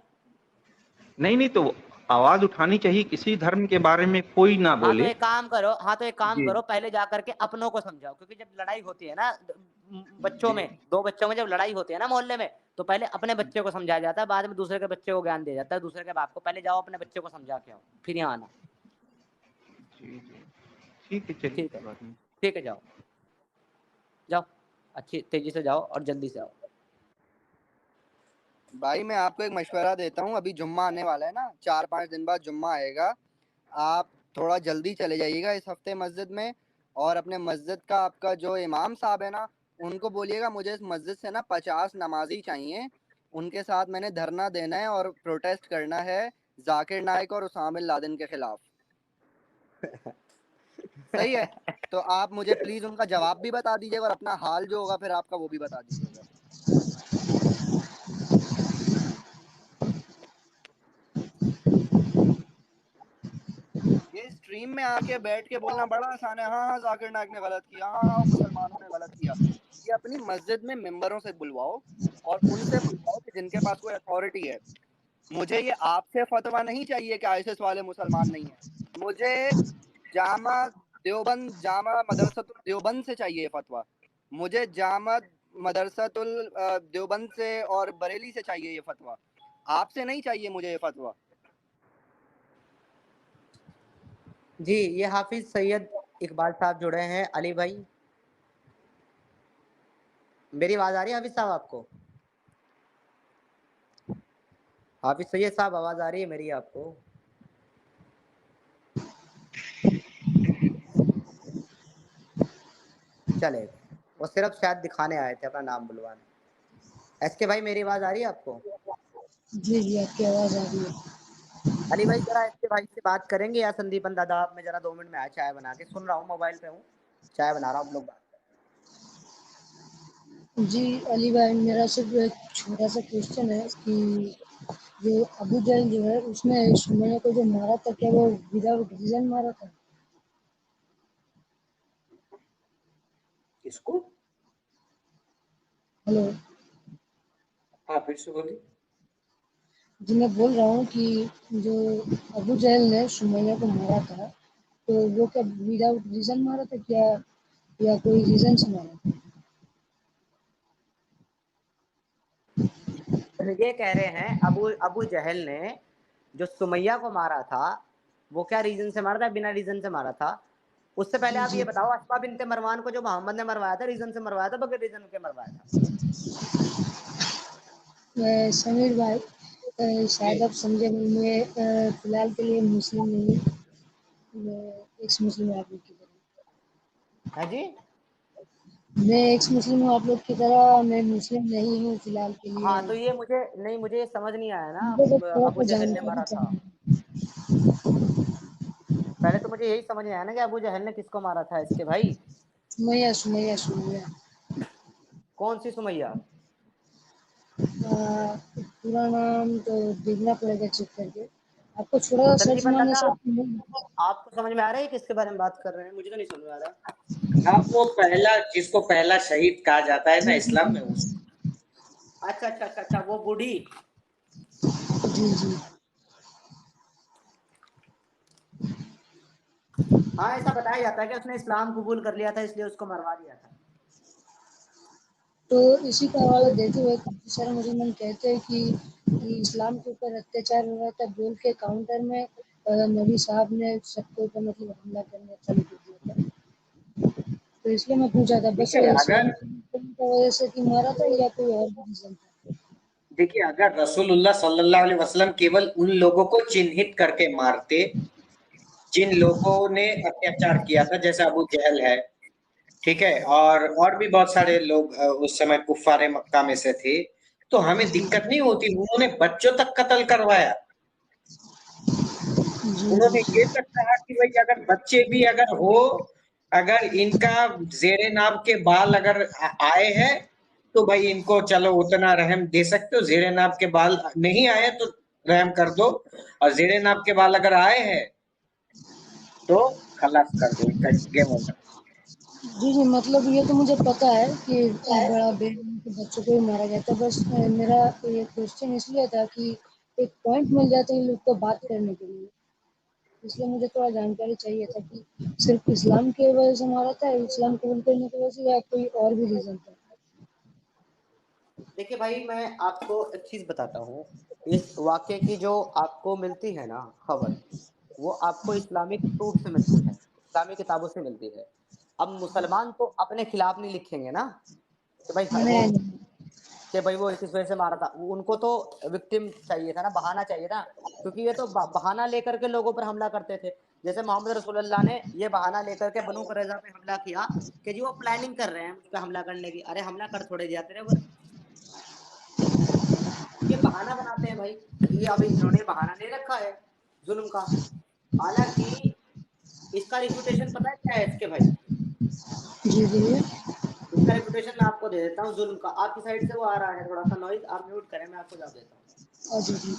नहीं नहीं, तो आवाज उठानी चाहिए, किसी धर्म के बारे में कोई ना बोले। हाँ तो एक काम जी करो, पहले जा करके अपनों को समझाओ, क्योंकि जब लड़ाई होती है ना बच्चों में, दो बच्चों में जब लड़ाई होती है ना मोहल्ले में, तो पहले अपने बच्चे को समझाया जाता है, बाद में दूसरे के बच्चे को ज्ञान दिया जाता है, दूसरे के बाप को। पहले जाओ अपने बच्चे को समझा के आओ, फिर यहाँ आना। जी जी ठीक है, चलिए ठीक है, कोई बात नहीं। ठीक है, जाओ जाओ, अच्छी तेजी से जाओ और जल्दी से आओ। भाई मैं आपको एक मशवरा देता हूँ, अभी जुम्मा आने वाला है ना, 4-5 दिन बाद जुम्मा आएगा। आप थोड़ा जल्दी चले जाइएगा इस हफ्ते मस्जिद में, और अपने मस्जिद का आपका जो इमाम साहब है ना, उनको बोलिएगा मुझे इस मस्जिद से ना 50 नमाजी चाहिए, उनके साथ मैंने धरना देना है और प्रोटेस्ट करना है जाकिर नाइक और उसामा बिन लादेन के खिलाफ। सही है? तो आप मुझे प्लीज उनका जवाब भी बता दीजिएगा, और अपना हाल जो होगा फिर आपका वो भी बता दीजिएगा। ये स्ट्रीम में आके बैठ के बोलना बड़ा आसान है, हाँ हाँ जाकिर नाइक ने गलत किया, हाँ हाँ मुसलमानों ने गलत किया। ये अपनी मस्जिद में मेंबरों से बुलवाओ, और उनसे बुलवाओ कि जिनके पास कोई अथॉरिटी है। मुझे ये आपसे फतवा नहीं चाहिए कि आईएसएस वाले मुसलमान नहीं है, मुझे जामा मदरसतुल देवबंद से चाहिए ये फतवा। मुझे जामा मदरसतुल देवबंद से और बरेली से चाहिए ये फतवा, आपसे नहीं चाहिए मुझे ये फतवा। जी, ये हाफिज सैयद इकबाल साहब जुड़े हैं। अली भाई, मेरी आवाज आ रही है हाफिज साहब आपको? हाफिज सैयद साहब, आवाज आ रही है मेरी आपको? चले, वो सिर्फ शायद दिखाने आए थे, अपना नाम बुलवाने। एसके भाई, मेरी आवाज आ रही है आपको? जी जी आपकी आवाज़ आ रही है। अली भाई जरा एसके भाई से बात करेंगे या संदीपन दादा? आप में जरा 2 मिनट में आया, चाय बना के सुन रहा हूँ, मोबाइल पे हूँ, चाय बना रहा हूँ, हम लोग बात जी अली भाई, मेरा सिर्फ एक छोटा सा क्वेश्चन है कि जो अबू जहल जो है उसने सुमैया को जो मारा था, क्या वो विदाउट रीजन मारा था? किसको? हेलो हाँ फिर से बोलिए। जी, मैं बोल रहा हूँ कि जो अबू जहल ने सुमैया को मारा था, तो वो क्या विदाउट रीजन मारा था क्या, या कोई रीजन से मारा था? ये कह रहे हैं अबू अबू जहल ने जो सुमैया को मारा था, वो क्या रीजन से मारा था? बिना रीजन से मारा था? उससे पहले जी आप जी ये बताओ, अस्मा बिनते मरवान को जो मोहम्मद ने मरवाया था, रीजन से मरवाया था बगैर रीजन के मरवाया था? समीर भाई, शायद आप समझे नहीं, मैं फिलहाल के लिए मुस्लिम नहीं हूँ, मैं एक्स मुस्लिम हूँ आप लोग की तरह। है जी। मैं एक्स मुस्लिम हूँ आप लोग की तरह, मैं मुस्लिम नहीं हूँ फिलहाल के लिए। हाँ तो ये मुझे नहीं, मुझे ये समझ नहीं आया ना, मुझे बस थोड़ा अबू सा जहल ने जानकारी मारा था। चाहिए। पहले तो मुझे यही समझ में आया ना कि अबू जहल ने किसको मारा था, इसके भाई। सुमैया सुमैया सुमैया कौन सी सुमैया? पूरा नाम तो देखना पड़ेगा चेक करके, आपको थोड़ा सा सर्च तकरीबन मारने लगा से आपको समझ में आ रहा है किसके बारे में बात कर रहे हैं? मुझे तो नहीं समझ में आ रहा। हाँ, वो पहला जिसको पहला शहीद कहा जाता है ना जी इस्लाम में, उस अच्छा अच्छा अच्छा अच्छा, वो बूढ़ी। जी जी। हाँ ऐसा बताया जाता है कि उसने इस्लाम कबूल कर लिया था, इसलिए उसको मरवा दिया था। तो इसी का हवाला देते हुए काफी सारे मुसलमान कहते हैं कि इस्लाम के ऊपर अत्याचार हो रहा था बोल के काउंटर में नबी साहब ने सबके ऊपर मतलब हमला करना चालू कर दिया था। तो इसलिए मैं पूछा था बस देखिए इस्लाम अगर की वजह से कि मारा था या कोई और भी रीजन था। देखिए अगर रसूलुल्लाह सल्लल्लाहु अलैहि वसल्लम केवल उन लोगों को चिन्हित करके मारते जिन लोगों ने अत्याचार किया था, जैसे अबू जहल है, ठीक है, और भी बहुत सारे लोग उस समय कुफ्फारे मक्का में से थे, तो हमें दिक्कत नहीं होती। उन्होंने बच्चों तक कत्ल करवाया। जी जी उन्होंने जी। ये तक कहा कि भाई अगर बच्चे भी अगर हो, अगर इनका जेरे नाब के बाल अगर आए हैं तो भाई इनको चलो उतना रहम दे सकते हो, जेरे नाब के बाल नहीं आए तो रहम कर दो, और जेरे नाब के बाल अगर आए हैं तो खलास कर दो, इनका गेम ओवर। जी जी, मतलब ये तो मुझे पता है कि बड़ा बेरहम के बच्चों को ही मारा गया था। बस मेरा ये क्वेश्चन इसलिए था कि एक पॉइंट मिल जाता है इन लोग को बात करने के लिए, इसलिए मुझे थोड़ा जानकारी चाहिए था कि सिर्फ इस्लाम की वजह से मारा था, इस्लाम कबूल करने की वजह से, या कोई और भी रीजन था। देखिए भाई, मैं आपको एक चीज बताता हूँ। इस वाक्य की जो आपको मिलती है ना खबर, वो आपको इस्लामिक प्रूफ से मिलती है, इस्लामी किताबों से मिलती है। अब मुसलमान तो अपने खिलाफ नहीं लिखेंगे ना कि भाई वो, नहीं कि भाई वो इस वजह से मारा था। उनको तो विक्टिम चाहिए था ना, बहाना चाहिए था, क्योंकि ये तो बहाना लेकर के लोगों पर हमला करते थे। जैसे मोहम्मद रसूलुल्लाह ने ये बहाना लेकर के बनु कुरैज़ा पे हमला किया कि जी वो प्लानिंग कर रहे हैं मुझ पे हमला करने की। अरे हमला कर थोड़े दिया तेरे ऊपर, ये बहाना बनाते हैं भाई। ये अभी इन्होंने बहाना दे रखा है जुल्म का। हालांकि इसका रिप्यूटेशन पता है क्या है इसके भाई? जी जी इसका रिप्यूटेशन मैं आपको दे देता हूँ जुल्म का। आपकी साइड से वो आ रहा है थोड़ा सा नॉइज, आप म्यूट करें, मैं आपको जवाब देता हूँ। जी जी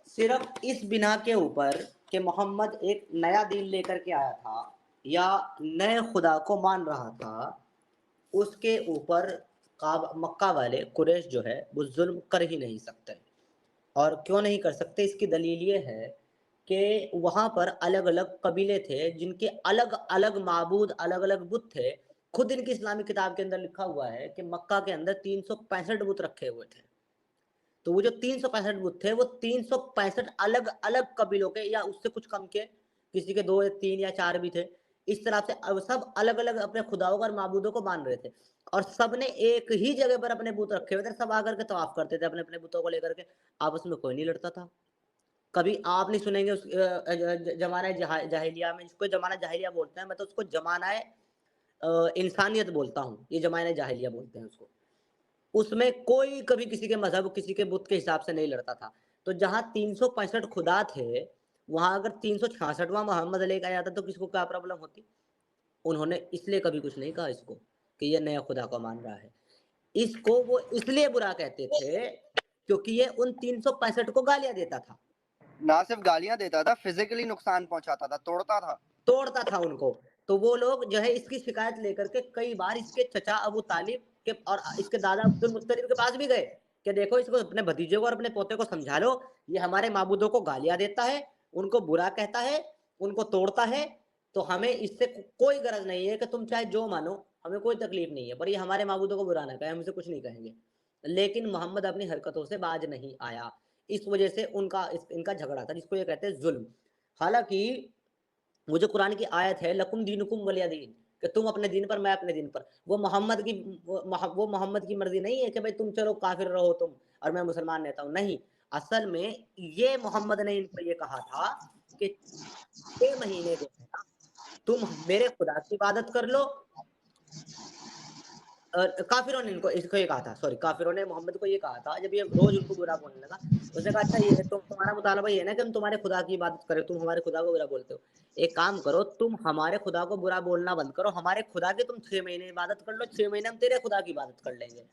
सिर्फ इस बिना के ऊपर कि मोहम्मद एक नया दीन लेकर के आया था या नए खुदा को मान रहा था, उसके ऊपर मक्का वाले कुरैश जो है वो जुल्म कर ही नहीं सकते। और क्यों नहीं कर सकते, इसकी दलील ये है कि वहाँ पर अलग अलग कबीले थे जिनके अलग अलग माबूद, अलग अलग बुत थे। खुद इनकी इस्लामी किताब के अंदर लिखा हुआ है कि मक्का के अंदर 365 बुत रखे हुए थे। तो वो जो 365 बुत थे वो 365 अलग अलग कबीलों के या उससे कुछ कम के, किसी के 2 या 3 या 4 भी थे। इस तरह से अब सब अलग अलग अपने खुदाओं और माबूदों को मान रहे थे, और सब ने एक ही जगह पर अपने बुत रखे हुए थे। सब आकर के तवाफ करते थे अपने अपने बुतों को लेकर के, आपस में कोई नहीं लड़ता था। कभी आप नहीं सुनेंगे उस जमाना जाहिलिया में, जिसको जमाना जाहिलिया बोलते हैं, मैं तो उसको जमाना इंसानियत बोलता हूँ, ये जमाना जाहिलिया बोलते हैं उसको। उसमें कोई कभी किसी के मजहब, किसी के बुत के हिसाब से नहीं लड़ता था। तो जहां 365 खुदा थे, वहां अगर 366वां मोहम्मद लेकर आया था तो किसको क्या प्रॉब्लम होती? उन्होंने इसलिए कभी कुछ नहीं कहा इसको कि ये नया खुदा को मान रहा है। इसको वो इसलिए बुरा कहते थे क्योंकि ये उन 365 को गालियां देता था, ना सिर्फ गालियां देता था, फिजिकली नुकसान पहुंचाता था, तोड़ता था। तोड़ता था उनको। तो वो लोग जो है इसकी शिकायत लेकर के कई बार इसके चचा अबू तालिब के और इसके दादा अब्दुल मुत्तलिब के पास भी गए कि देखो इसको, अपने भतीजे को और अपने पोते को समझा लो, ये हमारे माबूदों को गालियां देता है, उनको बुरा कहता है, उनको तोड़ता है। तो हमें इससे कोई गरज नहीं है कि तुम चाहे जो मानो, हमें कोई तकलीफ नहीं है, पर ये हमारे माबूदों को बुरा ना कहे, हमसे कुछ नहीं कहेंगे। लेकिन मोहम्मद अपनी हरकतों से बाज नहीं आया, इस वजह से इनका झगड़ा था, जिसको ये कहते हैं जुल्म। हालांकि वो जो कुरान की आयत है लकुम दीनुकुम वलिया दीन, कि तुम अपने दिन पर मैं अपने दिन पर, वो मोहम्मद की मर्जी नहीं है कि भाई तुम चलो काफिर रहो तुम और मैं मुसलमान रहता हूँ, नहीं। असल में ये मोहम्मद ने इनको ये कहा था कि 6 महीने जो है ना तुम मेरे खुदा की इबादत कर लो। काफिरों ने इसको ये कहा था, सॉरी, काफिरों ने मोहम्मद को ये कहा था जब ये रोज उनको बुरा बोलने लगा। उसने कहा अच्छा ये तुम्हारा मुतालबा ये है ना कि हम तुम्हारे खुदा की इबादत करें, तुम हमारे खुदा को बुरा बोलते हो, एक काम करो तुम हमारे खुदा को बुरा बोलना बंद करो, हमारे खुदा की तुम 6 महीने इबादत कर लो, 6 महीने हम तेरे खुदा की इबादत कर लेंगे।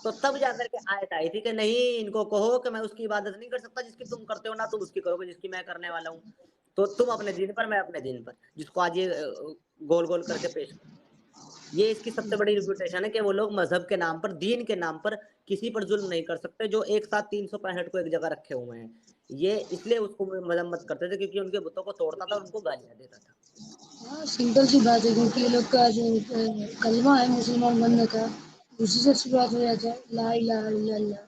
तो तब जाकर के आयत आई थी कि नहीं, इनको कहो कि मैं उसकी इबादत नहीं कर सकता जिसकी तुम करते हो, ना तुम उसकी करोगे जिसकी मैं करने वाला हूँ। तो तुम अपने दिन पर, मैं अपने दिन पर, जिसको आज ये गोल गोल करके पेश कर, ये इसकी सबसे बड़ी रिप्यूटेशन है कि वो लोग मजहब के नाम पर, दीन के नाम पर किसी पर जुल्म नहीं कर सकते, जो एक साथ 365 को एक जगह रखे हुए हैं। ये इसलिए उसको मजम्मत करते थे क्योंकि उनके बुतों को तोड़ता था और उनको गालियां देता था। हाँ, सिंपल सी बात है, क्योंकि ये लोग का जो कलमा है मुसलमान बनने का, उसी से शुरुआत हो जाता है, ला इलाहा इल्लल्लाह,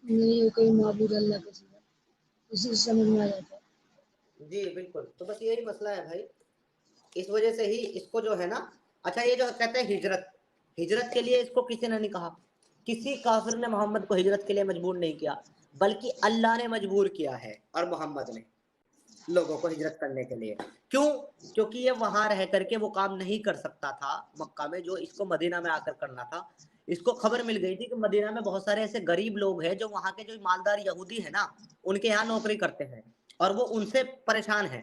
नहीं है कोई माबूद अल्लाह के सिवा, इसी से समझ में आ जाता है। जी बिल्कुल, तो बस यही मसला है भाई, इस वजह से ही इसको जो है ना, अच्छा ये जो कहते हैं हिजरत, हिजरत के लिए इसको किसी ने नहीं कहा, किसी काफिर ने मोहम्मद को हिजरत के लिए मजबूर नहीं किया, बल्कि अल्लाह ने मजबूर किया है और मोहम्मद ने लोगों को हिजरत करने के लिए। क्यों? क्योंकि ये वहां रह करके वो काम नहीं कर सकता था मक्का में, जो इसको मदीना में आकर करना था। इसको खबर मिल गई थी कि मदीना में बहुत सारे ऐसे गरीब लोग हैं जो वहां के जो मालदार यहूदी है ना, उनके यहाँ नौकरी करते हैं और वो उनसे परेशान है,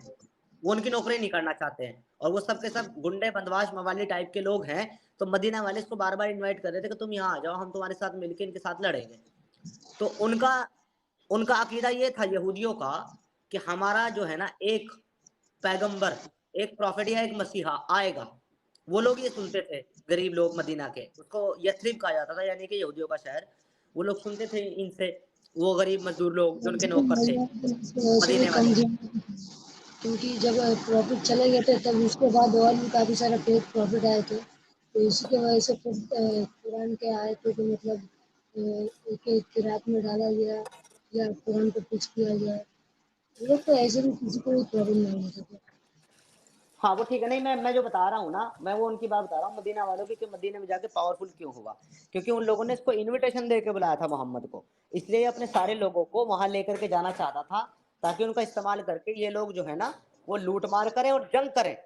वो उनकी नौकरी नहीं करना चाहते हैं, और वो सब के सब गुंडे बदमाश मवाली टाइप के लोग हैं। तो मदीना वाले इसको बार बार इन्वाइट कर रहे थे कि तुम यहाँ आ जाओ, हम तुम्हारे साथ मिलकर इनके साथ लड़ेंगे। तो उनका उनका अकीदा ये था यहूदियों का कि हमारा जो है ना एक पैगंबर, एक प्रॉफिट या एक मसीहा आएगा। वो लोग ये सुनते थे, गरीब लोग मदीना के, उसको यथरिब कहा जाता था, यानी कि यहूदियों का शहर। वो लोग सुनते थे इनसे, वो गरीब मजदूर लोग जो उनके नौकर थे वैसे भी मदीने वाले। कमजोर, क्योंकि जब प्रॉफिट चले गए थे तब उसके बाद और भी काफ़ी सारे फेक प्रॉफिट आए थे, तो इसी की वजह से फिर कुरान के आए थे कि मतलब एक एक किरात में डाला गया या कुरान को फिक्स किया गया। ये लोग तो ऐसे भी किसी को भी प्रॉब्लम नहीं होता था। हाँ वो ठीक है, नहीं मैं जो बता रहा हूँ ना, मैं वो उनकी बात बता रहा हूँ मदीना वालों की, कि मदीने में जाके पावरफुल क्यों हुआ, क्योंकि उन लोगों ने इसको इनविटेशन दे के बुलाया था मोहम्मद को, इसलिए ये अपने सारे लोगों को वहां लेकर के जाना चाहता था, ताकि उनका इस्तेमाल करके ये लोग जो है ना वो लूट मार करें और जंग करें।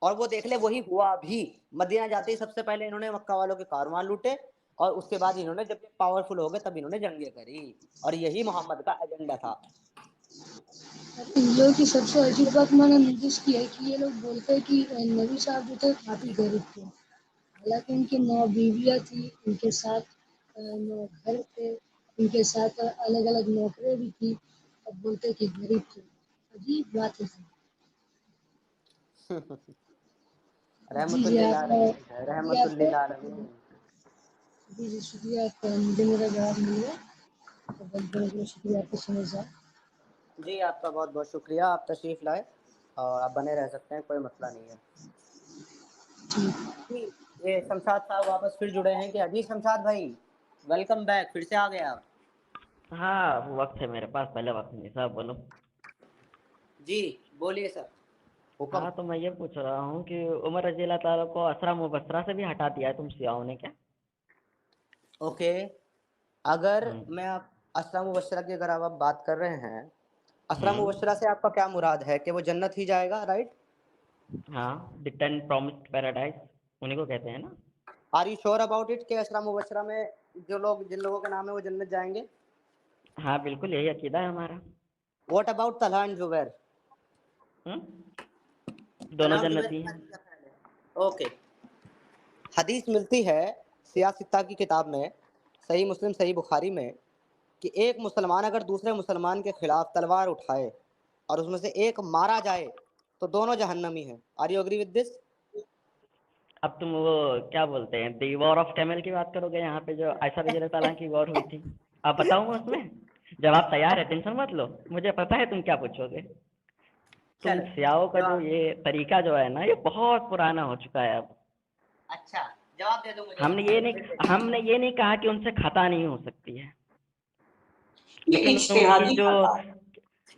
और वो देख ले, वही हुआ भी। मदीना जाते ही सबसे पहले इन्होंने मक्का वालों के कारवां लूटे, और उसके बाद इन्होंने जब पावरफुल हो गए तब इन्होंने जंगें करी, और यही मोहम्मद का एजेंडा था। इन लोगों की सबसे अजीब बात मैंने नोटिस की है कि ये लोग बोलते हैं कि नबी साहब जो थे काफ़ी गरीब थे, हालांकि उनकी 9 बीवियाँ थी, उनके साथ 9 घर थे, उनके साथ अलग अलग नौकरें भी थी, अब बोलते हैं कि गरीब थे। अजीब बात है सर। जी जी रहमतुल्लिल आप आलमीन है, जी आप रहमतुल्लिल आलमीन। जी जी शुक्रिया, आप मुझे मेरा जवाब मिल गया, तो बहुत बहुत शुक्रिया आपके समय से। जी आपका बहुत बहुत शुक्रिया, आप तशरीफ लाए और आप बने रह सकते हैं, कोई मसला नहीं है। जी, ये शमशाद साहब वापस फिर जुड़े हैं कि अजी शमशाद भाई, वेलकम बैक, फिर से आ गए आप। हाँ वक्त है मेरे पास, पहले वक्त नहीं साहब, बोलो। जी बोलिए सर, हुक्म। हाँ तो मैं ये पूछ रहा हूँ कि उमर रजी अल्लाह ताला को असरा मुबस्सरा से भी हटा दिया है तुम शियाओं ने क्या? ओके, अगर हम्म, मैं आप असरा मुबशरा की अगर आप बात कर रहे हैं, असरा हम्म, मुबशरा से आपका क्या मुराद है कि वो जन्नत ही जाएगा, राइट? हाँ द 10 प्रॉमिस्ड पैराडाइज, उन्हीं को कहते हैं ना? Are you sure about it कि असरा मुबशरा में जो लोग, जिन लोगों का नाम है वो जन्नत जाएंगे? हाँ बिल्कुल, यही अकीदा है हमारा। What about Talha and Zubair? दोनों तलहा और जुबैर जन्नती की हैं। शादी का ख्याल है? ओके, हदीस मिलती है सियासत्ता की किताब में, सही मुस्लिम सही बुखारी में, कि एक मुसलमान अगर दूसरे मुसलमान के खिलाफ तलवार उठाए और उसमें से एक मारा जाए तो दोनों जहन्नमी हैं। Are you agree with this? अब तुम वो क्या बोलते हैं, दी वॉर ऑफ कैमल की बात करोगे, यहाँ पे जो आयशा रजी अल्लाह ताला की वॉर हुई थी? अब बताऊँ मैं उसमें? जवाब तैयार है, टेंशन मत लो, मुझे पता है तुम क्या पूछोगे। तुम चलो सियाओं का जो जवाब, ये तरीका जो है ना, ये बहुत पुराना हो चुका है अब। अच्छा जवाब दे दो मुझे हमने आप, ये चलो नहीं फिर देखते हैं। हमने ये नहीं कहा कि उनसे खता नहीं हो सकती है, ये लेकिन इज्तिहादी खता है।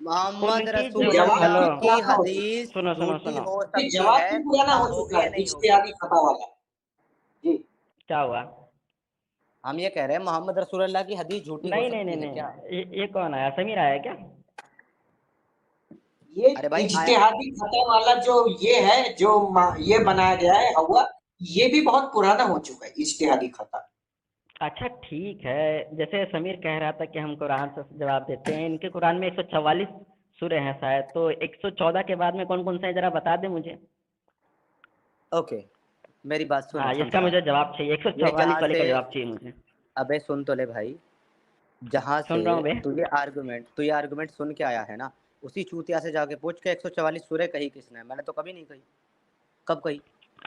मोहम्मद उनकी ये जो जवाब रसूलुल्लाह हेलो, भी की पुराना हो चुका हदीस सुनो सुनो झूठी सुनो, हो है, ये सकती जवाब है, भी पुराना खता हो होगी चुका या है, नहीं होगी। इज्तिहादी खता वाला। जी, क्या हुआ? हम ये कह रहे हैं मोहम्मद रसूलुल्लाह की हदीस झूठी हो नहीं नहीं सकती नहीं है क्या? नहीं, ये कौन आया, समीर आया क्या? ये अरे भाई इज्तिहादी खता वाला जो ये है, जो ये बनाया गया है हवा, ये भी बहुत पुराना हो चुका है इज्तिहादी खता। अच्छा ठीक है, जैसे समीर कह रहा था कि हम कुरान से जवाब देते हैं, इनके कुरान में 144 सूरे हैं शायद, तो 114 के बाद में कौन कौन से हैं जरा बता दे मुझे। ओके, मेरी बात सुनो हाँ, इसका समझा। मुझे जवाब चाहिए, ये 144 जहाँ वाले का से, जवाब चाहिए मुझे। अबे सुन तो ले भाई, जहाँ सुन रहा हूँ बे। से तू ये आर्गुमेंट सुन के आया है ना, उसी चूतिया से जाके पूछ के 144 सूरह कही किसने? मैंने तो कभी नहीं कही। कब कही?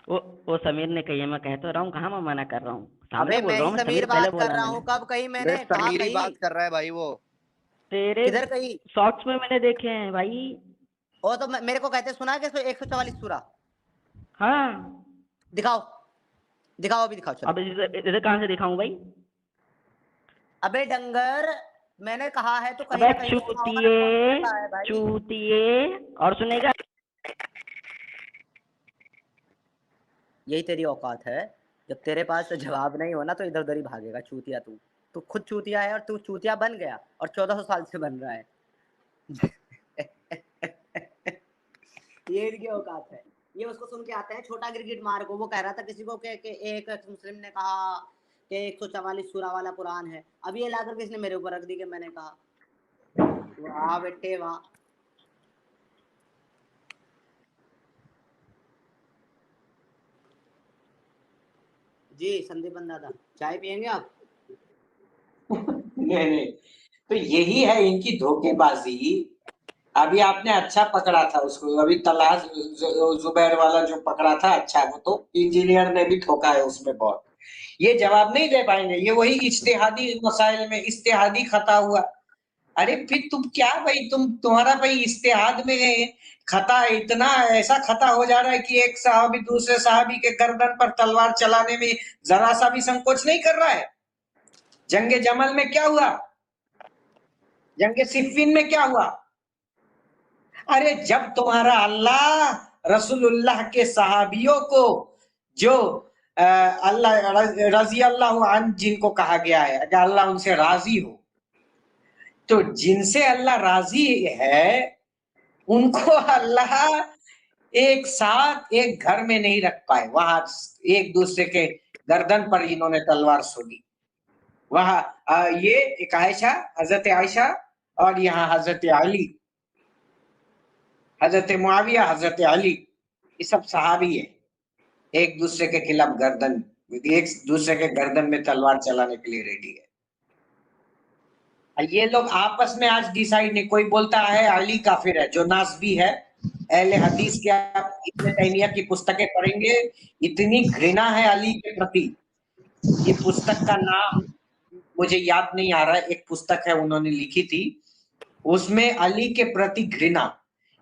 वो समीर ने कही है, मैं कह तो रहा हूँ, कहाँ मैं मना कर रहा हूँ, सामने अबे बोल मैं रहा ही हूँ मैं, समीर समीर पहले बात कर बोला रहा मैंने। हूँ। कब कही बे मैंने? कहाँ समीर ही कही? बात कर रहा है भाई वो। तेरे किधर कही? शॉर्ट्स में मैंने देखे हैं भाई। ओ तो मेरे को कहते सुना के 144 सूरा हाँ, दिखाओ, दिखाओ अभी दिखाओ चलो। अब इधर कहाँ से दिखाऊं भाई? अबे डंगर, मैंने कहा है तो कहीं अबे ना कहीं तो सुना होगा ना, कौन सी जगह है भाई? चूतिए, और सुनेगा। यही तेरी औकात है, जब तेरे पास जवाब नहीं होना तो इधर उधर ही भागेगा चूतिया। तू खुद चूतिया है और तू चूतिया बन गया और 1400 साल से बन रहा है। ये इनकी औकात है। ये उसको सुन के आते हैं छोटा गिरगिट मार को, वो कह रहा था किसी को कि एक मुस्लिम ने कहा कि 144 सूरा वाला कुरान है। अब ये लाकर किसने मेरे ऊपर रख दी कि मैंने कहा। वाह बेटे वाह। जी संदीपन दादा, चाय पियेंगे आप? नहीं नहीं, तो यही है इनकी धोखेबाजी। अभी आपने अच्छा पकड़ा था उसको, अभी तलाश जुबैर वाला जो पकड़ा था, अच्छा, वो तो इंजीनियर ने भी ठोका है उसमें बहुत। ये जवाब नहीं दे पाएंगे, ये वही इज्तिहादी मसाइल में इज्तिहादी खता हुआ। अरे फिर तुम क्या भाई, तुम्हारा भाई इज्तिहाद में खता इतना ऐसा खता हो जा रहा है कि एक साहबी दूसरे साहबी के गर्दन पर तलवार चलाने में जरा सा भी संकोच नहीं कर रहा है। जंगे जमल में क्या हुआ? जंगे सिफ्फीन में क्या हुआ? अरे जब तुम्हारा अल्लाह रसूलुल्लाह के सहाबियों को, जो अल्लाह रजी अल्लाह अन जिनको कहा गया है, अगर अल्लाह उनसे राजी हो, तो जिनसे अल्लाह राजी है उनको अल्लाह एक साथ एक घर में नहीं रख पाए, वहां एक दूसरे के गर्दन पर इन्होंने तलवार सोली। वहां ये एक आयशा, हजरत आयशा, और यहाँ हजरत अली, हजरत मुआविया, हजरत अली, ये सब सहाबी है। एक दूसरे के खिलाफ गर्दन, एक दूसरे के गर्दन में तलवार चलाने के लिए रेडी है। ये लोग आपस में आज डिसाइड नहीं, कोई बोलता है अली काफिर है, जो नासबी है। अहले हदीस के आप इब्न तैमिया की पुस्तकें पढ़ेंगे, इतनी घृणा है अली के प्रति। ये पुस्तक का नाम मुझे याद नहीं आ रहा है, एक पुस्तक है उन्होंने लिखी थी, उसमें अली के प्रति घृणा।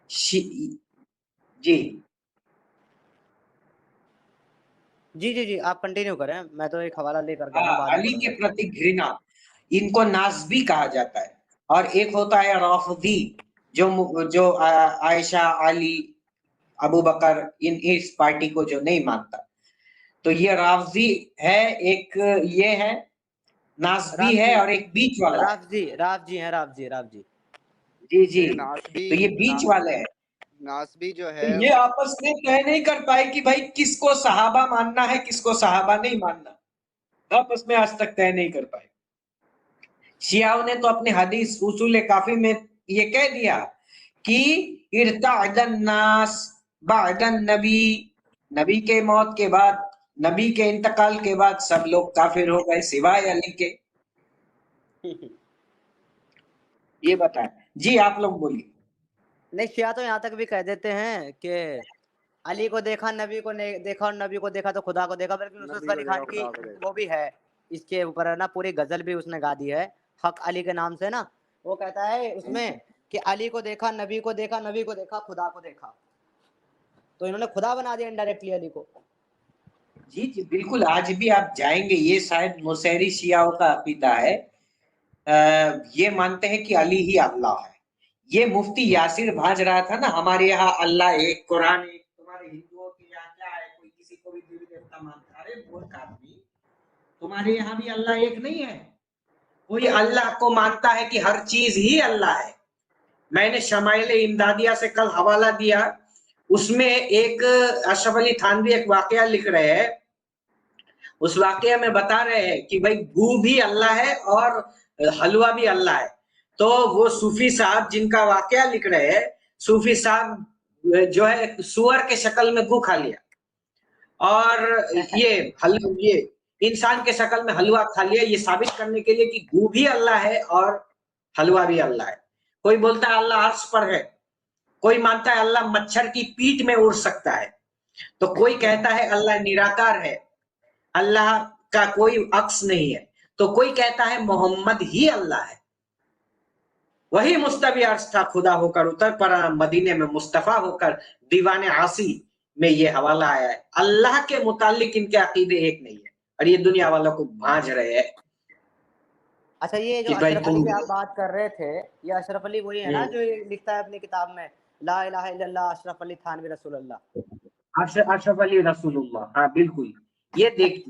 जी जी जी जी आप कंटिन्यू करें, मैं तो एक हवाला लेकर के ना बाद में अली के पढ़ूंगा। प्रति घृणा, इनको नासबी कहा जाता है। और एक होता है राफदी, जो आयशा, अली, अबू बकर, इस पार्टी को जो नहीं मानता, तो ये राफजी है। एक ये है नासबी है, और एक बीच वाला है। राफजी हैं, राफजी। जी जी, नासबी तो ये बीच वाले हैं। नासबी जो तो है ये आपस में तय नहीं कर पाए कि भाई किसको सहाबा मानना है, किसको सहाबा नहीं मानना, आपस में आज तक तय नहीं कर पाए। शियाओं ने तो अपने हदीस उसूल काफी में ये कह दिया कि इर्तादन नास बादन नबी, नबी के मौत के बाद, नबी के इंतकाल के बाद सब लोग काफिर हो गए सिवाय अली के। ये बताएं जी, आप लोग बोलिए। नहीं, शिया तो यहाँ तक भी कह देते हैं कि अली को देखा, नबी को नहीं देखा, और नबी को देखा तो खुदा को देखा। बल्कि नुसरत नबी अली को खान देखा, की खुदा को देखा। वो भी है इसके ऊपर है ना, पूरी गजल भी उसने गा दी है हक अली के नाम से ना। वो कहता है उसमें कि अली को देखा, नबी को देखा, नबी को देखा, खुदा को देखा। तो इन्होंने खुदा बना दिया इनडायरेक्टली अली को। जी जी बिल्कुल, आज भी आप जाएंगे, ये शायद मुसहरी शियाओं का अकीदा है। ये मानते हैं कि अली ही अल्लाह है। ये मुफ्ती यासिर भांज रहा था ना, हमारे यहाँ अल्लाह एक, कुरान एक, तुम्हारे हिंदुओं के यहाँ क्या है, कोई किसी को भी देवी देवता मानता है। अरे मूर्ख आदमी, तुम्हारे यहाँ भी अल्लाह एक नहीं है? कोई अल्लाह को मानता है कि हर चीज ही अल्लाह है, मैंने शमाइल इमदादिया से कल हवाला दिया, उसमें एक अशरफ अली थानवी एक वाकया लिख रहे हैं, उस वाकया में बता रहे हैं कि भाई गू भी अल्लाह है और हलवा भी अल्लाह है। तो वो सूफी साहब जिनका वाकया लिख रहे हैं, सूफी साहब जो है सुअर के शक्ल में गू खा लिया, और ये इंसान के शक्ल में हलवा खा लिया, ये साबित करने के लिए कि गू भी अल्लाह है और हलवा भी अल्लाह है। कोई बोलता है अल्लाह अर्श पर है, कोई मानता है अल्लाह मच्छर की पीठ में उड़ सकता है, तो कोई कहता है अल्लाह निराकार है, अल्लाह का कोई अक्स नहीं है, तो कोई कहता है मोहम्मद ही अल्लाह है। वही मुस्तवी अर्श था, खुदा होकर उतर पड़ा मदीने में, मुस्तफा होकर दीवाने आसी में ये हवाला आया है। अल्लाह के मुतालिक इनके अकीदे एक नहीं है, और ये दुनिया वालों को भांज रहे हैं। अच्छा, ये जो अशरफ अली की आप बात कर रहे थे, ये अशरफ अली वही है ना जो ये लिखता है अपनी किताब में, ला इलाहा इल्लल्लाह अशरफ अली थानवी रसूलुल्लाह। अशरफ अली रसूलुल्लाह, हाँ बिल्कुल, ये देख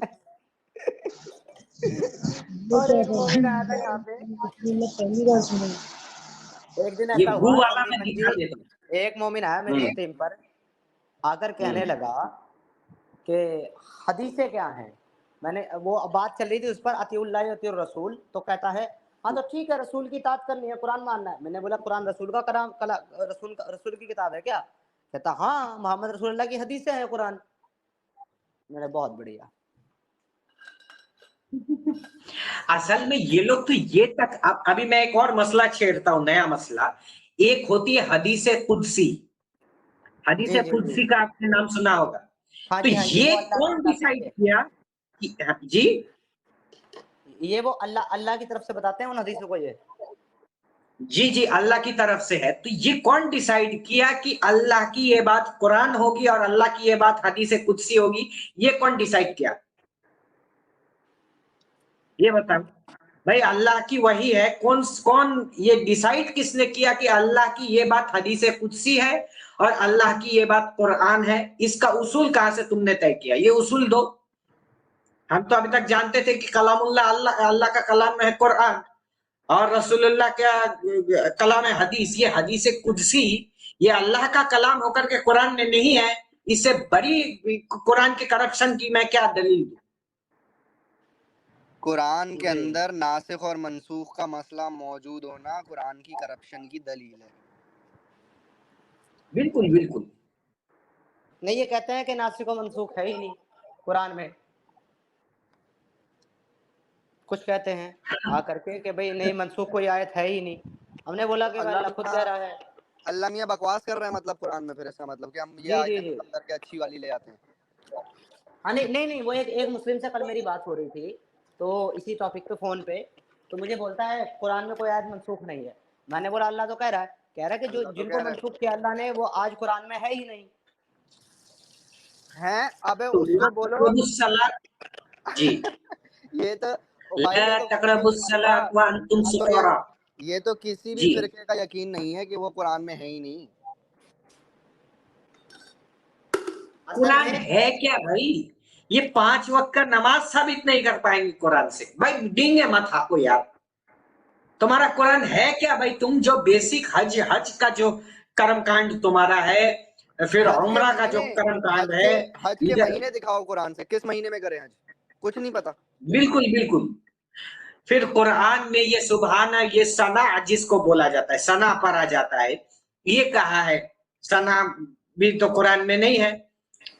और एक मोमिन आया था यहाँ पे, पहली बार सुना। एक दिन ये ऐसा गू हुआ, वाला मैं दिखा देता हूँ। एक मोमिन आया मेरी स्ट्रीम पर, आकर कहने लगा कि हदीसें क्या हैं। मैंने वो बात चल रही थी उस पर, अतीउल्लाह अतीउर रसूल, तो कहता है हाँ तो ठीक है, रसूल की इताअत करनी है, कुरान मानना है। मैंने बोला कुरान रसूल का कलाम, रसूल की किताब है क्या? कहता हाँ, मोहम्मद रसूलुल्लाह की हदीसें है कुरान। मैंने बहुत बढ़िया। असल में ये लोग तो ये तक, अभी मैं एक और मसला छेड़ता हूँ, नया मसला। एक होती है हदीस कुदसी, हदीस कुदसी का आपने नाम सुना होगा। हाँ तो ये कौन डिसाइड किया कि जी ये वो अल्लाह की तरफ से बताते हैं उन हदीसों को? ये जी अल्लाह की तरफ से है। तो ये कौन डिसाइड किया कि अल्लाह की ये बात कुरान होगी और अल्लाह की ये बात हदीस कुदसी होगी? ये कौन डिसाइड किया, ये बताओ भाई। अल्लाह की वही है, कौन ये डिसाइड किसने किया कि अल्लाह की ये बात हदीस कुदसी है और अल्लाह की ये बात कुरान है? इसका उसूल कहां से तुमने तय किया? ये उसूल दो। हम तो अभी तक जानते थे कि कलामुल्लाह अल्लाह का कलाम है कुरान, और रसूलुल्लाह का कलाम है हदीस। ये हदीस कुदसी ये अल्लाह का कलाम होकर के कुरान में नहीं है। इससे बड़ी कुरान के करप्शन की मैं क्या दलील दूं? कुरान के अंदर नासिख और मनसूख का मसला मौजूद होना कुरान की करप्शन की दलील है। बिल्कुल बिल्कुल नहीं, ये कहते हैं कि नासिख और मनसूख है ही नहीं कुरान में। कुछ कहते हैं आकर के कि भाई नहीं, मनसूख कोई आयत है ही नहीं। हमने बोला कि अल्लाह खुद कह रहा है। अल्लाह मियां बकवास कर रहे हैं मतलब कुरान में, फिर इसका मतलब कि हम ये आयत करके अच्छी वाली ले आते हैं। हाँ नहीं, वो एक मुस्लिम से कल मेरी बात हो रही थी, तो इसी टॉपिक पे फोन पे, तो मुझे बोलता है कुरान में कोई आयत मनसूख नहीं है। मैंने बोला अल्लाह तो कह रहा है कि जो जिनको मनसूख किया अल्लाह ने वो आज कुरान में है ही नहीं है। अबे उसको बोलो जी ये तो ये तो किसी भी फिरके का यकीन नहीं है कि वो कुरान में है ही नहीं। कुरान है क्या भाई? ये 5 वक्त का नमाज साबित नहीं कर पाएंगे कुरान से। भाई डींगे मत हाको यार, तुम्हारा कुरान है क्या भाई? तुम जो बेसिक हज का जो कर्मकांड तुम्हारा है, फिर उम्रा का जो कर्मकांड है, हज के महीने दिखाओ कुरान से, किस महीने में करे हज? कुछ नहीं पता। बिल्कुल। फिर कुरान में ये सुबहाना, ये सना जिसको बोला जाता है, सना पढ़ा जाता है, ये कहा है? सना भी तो कुरान में नहीं है।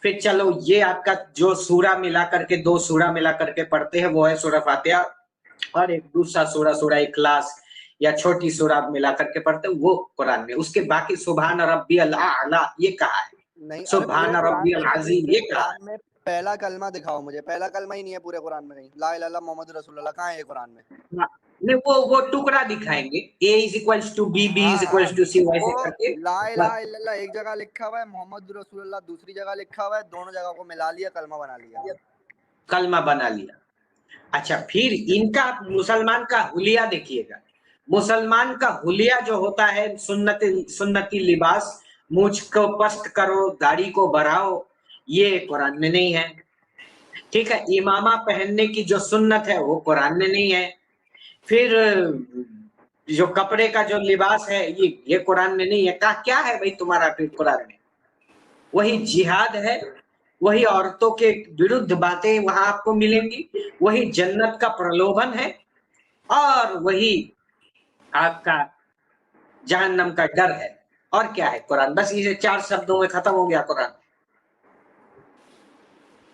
फिर चलो ये आपका जो सूरा मिला करके, 2 सूरा मिला करके पढ़ते हैं, वो है सूरा फातिहा, और एक दूसरा सूरा इखलास या छोटी सूरा मिला करके पढ़ते हैं, वो कुरान में। उसके बाकी सुभान रब्बियल आला ये कहा है, नहीं सुभान रब्बियल अज़ीम ये कहा है। पहला कलमा दिखाओ मुझे, पहला कलमा ही नहीं है पूरे कुरान में कहीं। ला इलाहा इल्लल्लाह मोहम्मद रसूलुल्लाह कहाँ है कुरान में? नहीं, वो टुकड़ा दिखाएंगे, A = B, B = C, वैसे करके। ला इलाहा इल्लल्लाह एक जगह लिखा हुआ है, मोहम्मद रसूलुल्लाह दूसरी जगह लिखा हुआ है, दोनों जगह को मिला लिया, कलमा बना लिया। अच्छा, फिर इनका मुसलमान का हुलिया देखिएगा। मुसलमान का हुलिया जो होता है, सुन्नती लिबास, मूंछ को पस्त करो, दाढ़ी को बढ़ाओ, ये कुरान में नहीं है। ठीक है, इमामा पहनने की जो सुन्नत है वो कुरान में नहीं है। फिर जो कपड़े का जो लिबास है ये कुरान में नहीं है। कहा क्या है भाई तुम्हारा फिर कुरान में? वही जिहाद है, वही औरतों के विरुद्ध बातें वहां आपको मिलेंगी, वही जन्नत का प्रलोभन है, और वही आपका जहन्नम का डर है। और क्या है कुरान? बस ये 4 शब्दों में खत्म हो गया कुरान।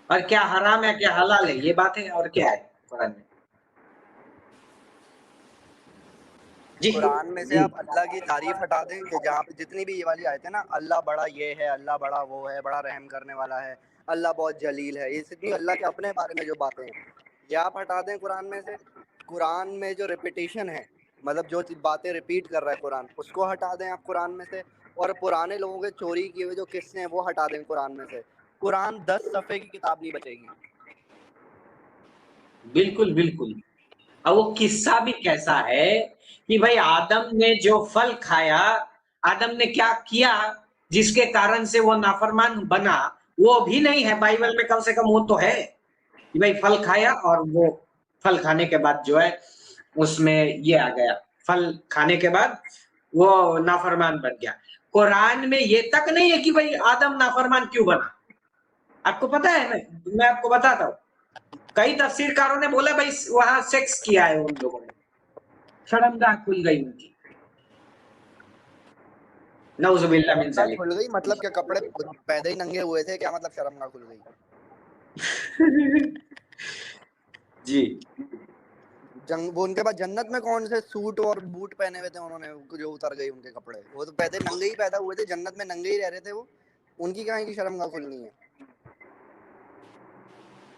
और क्या हराम है क्या हलाल है ये बात है, और क्या है कुरान में? जी कुरान में से जी आप अल्लाह की तारीफ हटा दें कि जहाँ पे जितनी भी ये वाली आयत है ना, अल्लाह बड़ा ये है, अल्लाह बड़ा वो है, बड़ा रहम करने वाला है, अल्लाह बहुत जलील है, ये सिर्फ अल्लाह के अपने बारे में जो बातें हैं ये आप हटा दें कुरान में से। कुरान में जो रिपीटेशन है, मतलब जो बातें रिपीट कर रहा है कुरान, उसको हटा दें आप कुरान में से। और पुराने लोगों के चोरी किए हुए जो किस्से हैं वो हटा दें कुरान में से। कुरान 10 सफ़े की किताब नहीं बचेगी। बिल्कुल बिल्कुल। और वो किस्सा भी कैसा है कि भाई आदम ने जो फल खाया, आदम ने क्या किया जिसके कारण से वो नाफरमान बना, वो भी नहीं है बाइबल में। कम से कम वो तो है कि भाई फल खाया और वो फल खाने के बाद जो है उसमें ये आ गया, फल खाने के बाद वो नाफरमान बन गया। कुरान में ये तक नहीं है कि भाई आदम नाफरमान क्यों बना। आपको पता है? मैं आपको बताता हूँ। कई तफसीरकारों ने बोला भाई वहां सेक्स किया है उन लोगों ने, शर्मगाह खुल गई उनकी। नऊजुबिल्लाह मिन शर्मगाह जालिक। खुल गई मतलब क्या? कपड़े पैदा ही नंगे हुए थे क्या? मतलब शर्मगाह खुल गई? जी वो उनके पास जन्नत में कौन से सूट और बूट पहने हुए थे उन्होंने जो उतर गई उनके कपड़े? वो तो पैदे नंगे ही पैदा हुए थे, जन्नत में नंगे ही रह रहे थे वो। उनकी कहाँ की शर्मगाह खुलनी है?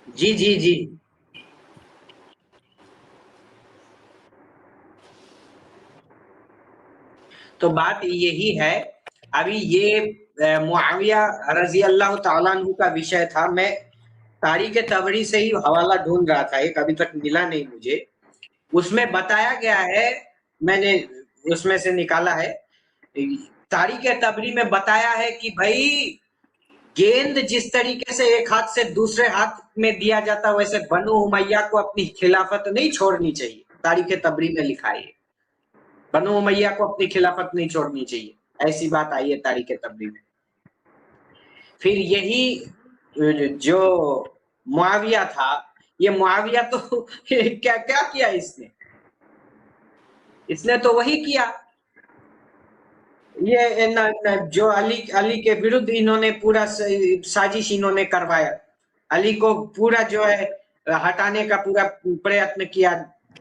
जी जी जी। तो बात यही है। अभी ये मुआविया रजी अल्लाह तआला अन्हु का विषय था। मैं तारीख तबरी से ही हवाला ढूंढ रहा था, एक अभी तक मिला नहीं मुझे। उसमें बताया गया है, मैंने उसमें से निकाला है। तारीख तबरी में बताया है कि भाई गेंद जिस तरीके से एक हाथ से दूसरे हाथ में दिया जाता, वैसे बनु उमैया को अपनी खिलाफत नहीं छोड़नी चाहिए। तारीख तबरी में लिखा है बनु उमैया को अपनी खिलाफत नहीं छोड़नी चाहिए, ऐसी बात आई है तारीख तबरी में। फिर यही जो मुआविया था, ये मुआविया तो क्या क्या किया इसने तो वही किया। ये जो अली के विरुद्ध इन्होंने पूरा साजिश इन्होंने करवाया, अली को पूरा जो है हटाने का पूरा प्रयत्न किया।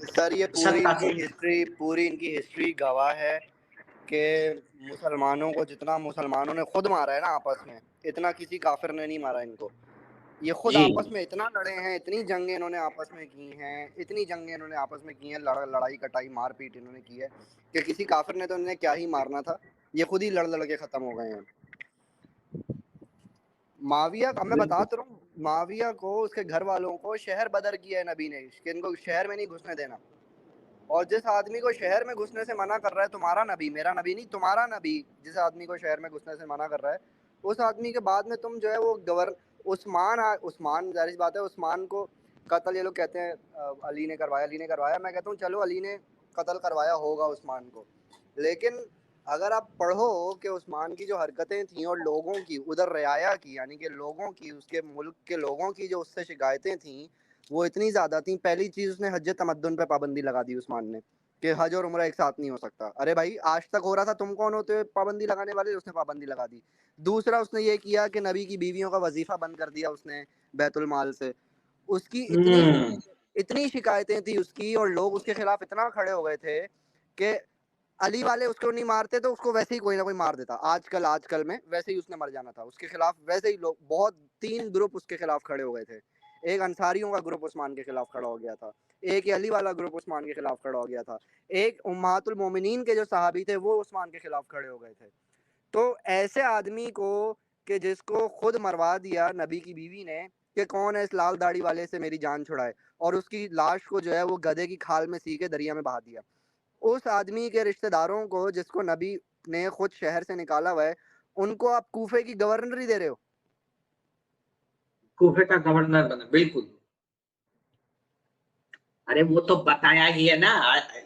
सर ये सत्ता से पूरी इनकी हिस्ट्री गवाह है कि मुसलमानों को जितना मुसलमानों ने खुद मारा है ना आपस में, इतना किसी काफिर ने नहीं मारा इनको। ये खुद जी आपस में इतना लड़े हैं, इतनी जंगें इन्होंने आपस में की हैं, इतनी जंगें इन्होंने आपस में की हैं, लड़ाई कटाई मारपीट इन्होंने की है कि किसी काफिर ने तो इन्हें क्या ही मारना था, ये खुद ही लड़ लड़ के खत्म हो गए हैं। माविया का मैं बताता रहा हूँ, माविया को उसके घर वालों को शहर बदर किया है नबी ने कि इनको शहर में नहीं घुसने देना। और जिस आदमी को शहर में घुसने से मना कर रहा है तुम्हारा नबी, मेरा नबी नहीं तुम्हारा नबी, जिस आदमी को शहर में घुसने से मना कर रहा है, उस आदमी के बाद में तुम जो है वो उस्मान जाहिर बात है उस्मान को कत्ल ये लोग कहते हैं अली ने करवाया। मैं कहता हूँ चलो अली ने कत्ल करवाया होगा उस्मान को, लेकिन अगर आप पढ़ो कि उस्मान की जो हरकतें थी और लोगों की उधर रियाया की, यानी कि लोगों की, उसके मुल्क के लोगों की जो उससे शिकायतें थी वो इतनी ज़्यादा थी। पहली चीज़ उसने हज तमद्दुन पे पाबंदी लगा दी उस्मान ने कि हज और उम्रा एक साथ नहीं हो सकता। अरे भाई आज तक हो रहा था, तुम कौन होते हो पाबंदी लगाने वाले? उसने पाबंदी लगा दी। दूसरा उसने ये किया कि नबी की बीवियों का वजीफा बंद कर दिया उसने बैतुल माल से। उसकी इतनी शिकायतें थी उसकी और लोग उसके खिलाफ इतना खड़े हो गए थे कि अली वाले उसको नहीं मारते तो उसको वैसे ही कोई ना कोई मार देता। आजकल में वैसे ही उसने मर जाना था। उसके खिलाफ वैसे ही लोग बहुत 3 ग्रुप उसके खिलाफ खड़े हो गए थे। एक अंसारियों का ग्रुप उस्मान के खिलाफ खड़ा हो गया था, एक अली वाला ग्रुप उस्मान के खिलाफ खड़ा हो गया था, एक उम्महातुल मोमिनीन के जो सहाबी थे वो उस्मान के खिलाफ खड़े हो गए थे। तो ऐसे आदमी को कि जिसको खुद मरवा दिया नबी की बीवी ने कि कौन है इस लाल दाढ़ी वाले से मेरी जान छुड़ाए, और उसकी लाश को जो है वो गधे की खाल में सी के दरिया में बहा दिया। उस आदमी के रिश्तेदारों को जिसको नबी ने खुद शहर से निकाला हुआ है, उनको आप कूफे की गवर्नरी दे रहे हो। कूफे का गवर्नर बना, बिल्कुल। अरे वो तो बताया ही है ना,